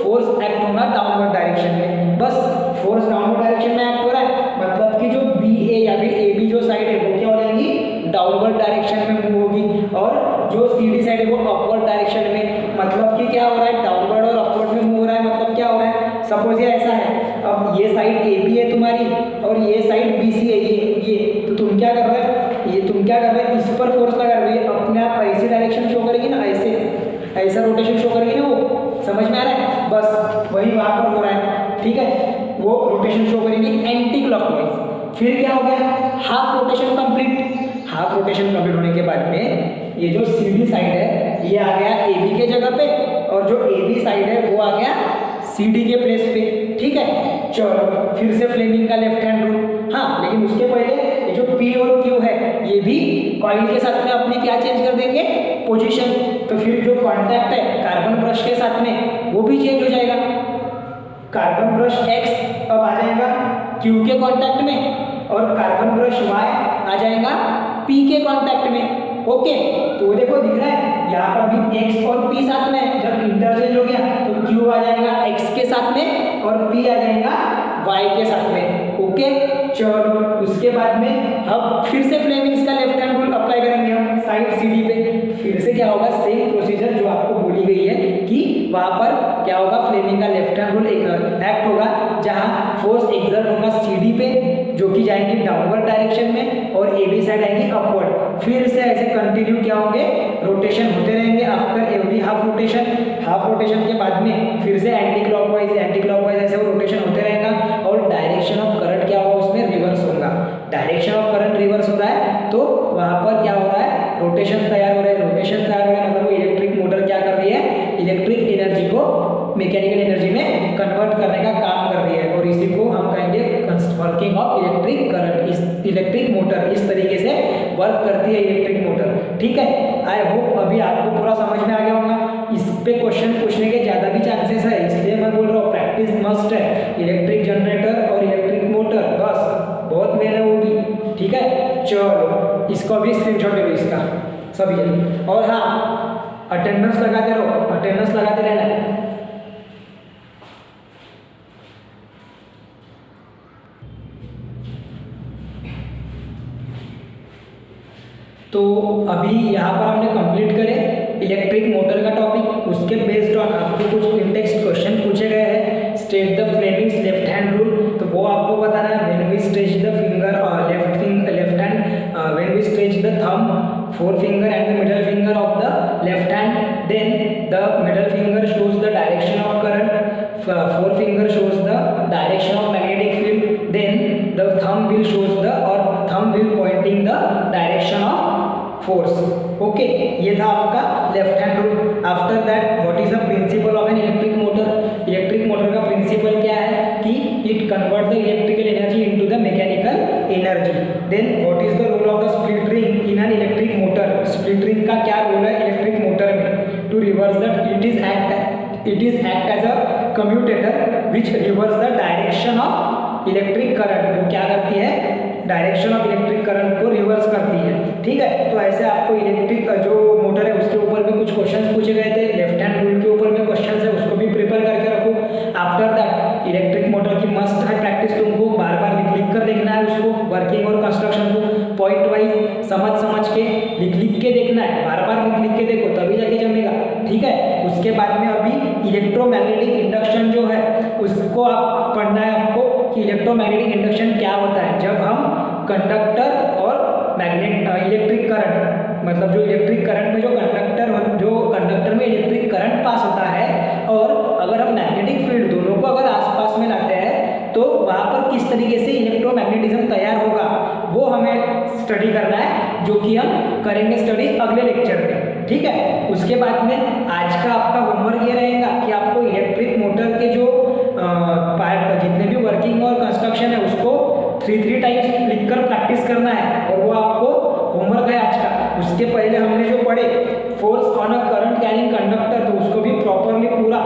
फोर्स एक्ट होगा डाउनवर्ड डायरेक्शन में। बस फोर्स डाउनवर्ड डायरेक्शन में एक्ट हो रहा है, मतलब कि जो BA या फिर AB जो साइड है वो क्या हो जाएगी, डाउनवर्ड डायरेक्शन में मूव होगी, और जो CD साइड है वो अपवर्ड डायरेक्शन में। मतलब कि क्या हो रहा है, डाउनवर्ड और अपवर्ड में मूव हो रहा है। मतलब क्या हो रहा है, सपोज ये ऐसा है, अब ये साइड AB है तुम्हारी और ये साइड BC है, ये तो तुम क्या कर रहे हो, ये तुम क्या कर रहे हो, इस पर फोर्स लगा रहे हो, अपने आप ऐसे डायरेक्शन शो करेगी ना, ऐसा रोटेशन शो करेगी ना, वो समझ में आ रहा है। बस वही वहाँ पर हो रहा है, ठीक है। वो रोटेशन शो करेगी एंटी क्लॉकवाइज। फिर क्या हो गया, half rotation complete. Half rotation complete होने के बाद में ये जो CD साइड है ये आ गया AB के जगह पे, और जो AB साइड है वो आ गया CD के प्लेस पे, ठीक है। चलो फिर से फ्लेमिंग का लेफ्ट हैंड रूल। हाँ, लेकिन उसके पहले ये जो P और Q है ये भी कॉइल के साथ में अपने क्या चेंज कर देंगे, पोजीशन। तो फिर जो कॉन्टैक्ट है कार्बन ब्रश के साथ में वो भी चेंज हो जाएगा। कार्बन ब्रश X अब आ जाएगा Q के कॉन्टैक्ट में, और कार्बन ब्रश Y आ जाएगा P के कॉन्टैक्ट में। ओके, तो वो देखो दिख रहा है यहाँ पर भी X और P साथ में, जब इंटरचेंज हो गया तो Q आ जाएगा X के साथ में और P आ जाएगा Y के साथ में। ओके, चलो उसके बाद में अब फिर से फ्लेमिंग्स का लेफ्ट हैंड रूल अप्लाई करेंगे हम साइड CD पे। फिर से क्या होगा, सेम प्रोसीजर जो आपको बोली गई है कि वहाँ पर क्या होगा, फ्लेमिंग का लेफ्ट हैंड रूल एक्ट होगा, जहाँ फोर्स एक्सर्ट होगा CD पे जो कि जाएंगे डाउनवर्ड डायरेक्शन में, और AB साइड आएंगे अपवर्ड। फिर से ऐसे कंटिन्यू क्या होंगे, रोटेशन होते रहेंगे after every half rotation. Half rotation के बाद में फिर से एंटी क्लॉकवाइज ऐसे वो रोटेशन होते रहेगा, और डायरेक्शन ऑफ करंट क्या होगा, उसमें रिवर्स होगा। डायरेक्शन ऑफ करंट रिवर्स हो रहा है तो वहाँ पर क्या हो रहा है, रोटेशन तैयार हो रहा है। रोटेशन तैयार हो रहा है मतलब वो इलेक्ट्रिक मोटर क्या कर रही है, इलेक्ट्रिक एनर्जी को मैकेनिकल एनर्जी में कन्वर्ट करने का काम कर रही है, और इसी को हम कहेंगे वर्किंग ऑफ इलेक्ट्रिक करंट। इस इलेक्ट्रिक मोटर इस तरीके से वर्क करती है इलेक्ट्रिक मोटर, ठीक है। आई होप अभी आपको पूरा समझ में आ गया होगा। इस पे क्वेश्चन पूछने के ज़्यादा भी चांसेस प्रैक्टिस है, इसलिए मैं बोल रहा हूँ प्रैक्टिस मस्ट है। इलेक्ट्रिक जनरेटर और इलेक्ट्रिक मोटर, बस बहुत मेन है वो भी, ठीक है। चलो इसको भी स्क्रीनशॉट ले लो इसका सभी। और हाँ, अटेंडेंस लगाते रहो, अटेंडेंस लगाते रहना। तो अभी यहाँ पर हमने कंप्लीट करे इलेक्ट्रिक मोटर का टॉपिक। उसके बेस्ड ऑन आपको कुछ इंटेक्स्ट क्वेश्चन पूछे गए हैं। State the Fleming's left hand rule, तो वो आपको बताना है। When we stretch the finger left hand, when we stretch the thumb, four finger and the middle finger of the left hand, then the middle finger shows the direction of current, four finger shows the direction of magnetic field, then the thumb will shows the or thumb will pointing the direction of force. Okay, ये था आपका left hand rule. After that what is the principle of an electric motor. Electric motor का principle क्या है कि it convert the electrical energy into the mechanical energy. Then what is the role of the split ring in an electric motor. Split ring का क्या role है electric motor में? To reverse that it is act as a commutator which reverse the direction of electric current. वो क्या करती है? Direction of electric current को reverse करती है, ठीक है। तो ऐसे आपको इलेक्ट्रिक जो मोटर है उसके ऊपर भी कुछ क्वेश्चंस पूछे गए थे। लेफ्ट हैंड रूल के ऊपर भी क्वेश्चंस है, उसको भी प्रिपेयर करके रखो। आफ्टर दैट इलेक्ट्रिक मोटर की मस्ट है प्रैक्टिस, तुमको बार बार लिख कर देखना है उसको, वर्किंग और कंस्ट्रक्शन को पॉइंट वाइज समझ के लिख के देखना है। बार बार लिख के देखो तभी जाके जमेगा, ठीक है। उसके बाद में अभी इलेक्ट्रोमैग्नेटिक इंडक्शन जो है उसको आप पढ़ना है आपको कि इलेक्ट्रोमैग्नेटिक इंडक्शन क्या होता है। जब हम कंडक्टर और इलेक्ट्रिक करंट, मतलब जो इलेक्ट्रिक करंट में जो कंडक्टर में इलेक्ट्रिक करंट पास होता है, और अगर हम मैग्नेटिक फील्ड दोनों को अगर आसपास में लाते हैं तो वहाँ पर किस तरीके से इलेक्ट्रोमैग्नेटिज्म तैयार होगा वो हमें स्टडी करना है, जो कि हम करेंगे स्टडी अगले लेक्चर में, ठीक है। उसके बाद में आज का आपका होमवर्क ये रहेगा कि आपको इलेक्ट्रिक मोटर के जो पार्ट जितने भी वर्किंग और कंस्ट्रक्शन है उसको 3 टाइम्स लिखकर प्रैक्टिस करना है, और वो आपको होमवर्क है आज का। उसके पहले हमने जो पढ़े force on a current carrying conductor, तो उसको भी प्रॉपरली पूरा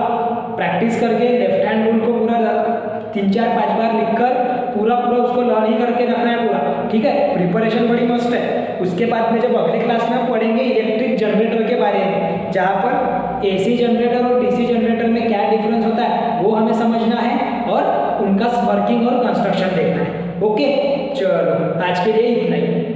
प्रैक्टिस करके लेफ्ट हैंड रूल को पूरा 3-4-5 बार लिखकर पूरा उसको लर्न ही करके रखना है पूरा, ठीक है। प्रिपरेशन बड़ी मस्त है। उसके बाद में जब अगले क्लास में हम पढ़ेंगे इलेक्ट्रिक जनरेटर के बारे में, जहाँ पर AC जनरेटर और DC जनरेटर में क्या डिफरेंस होता है वो हमें समझना है, और उनका वर्किंग और कंस्ट्रक्शन देखना है। ओके, चलो आज के लिए इतना ही।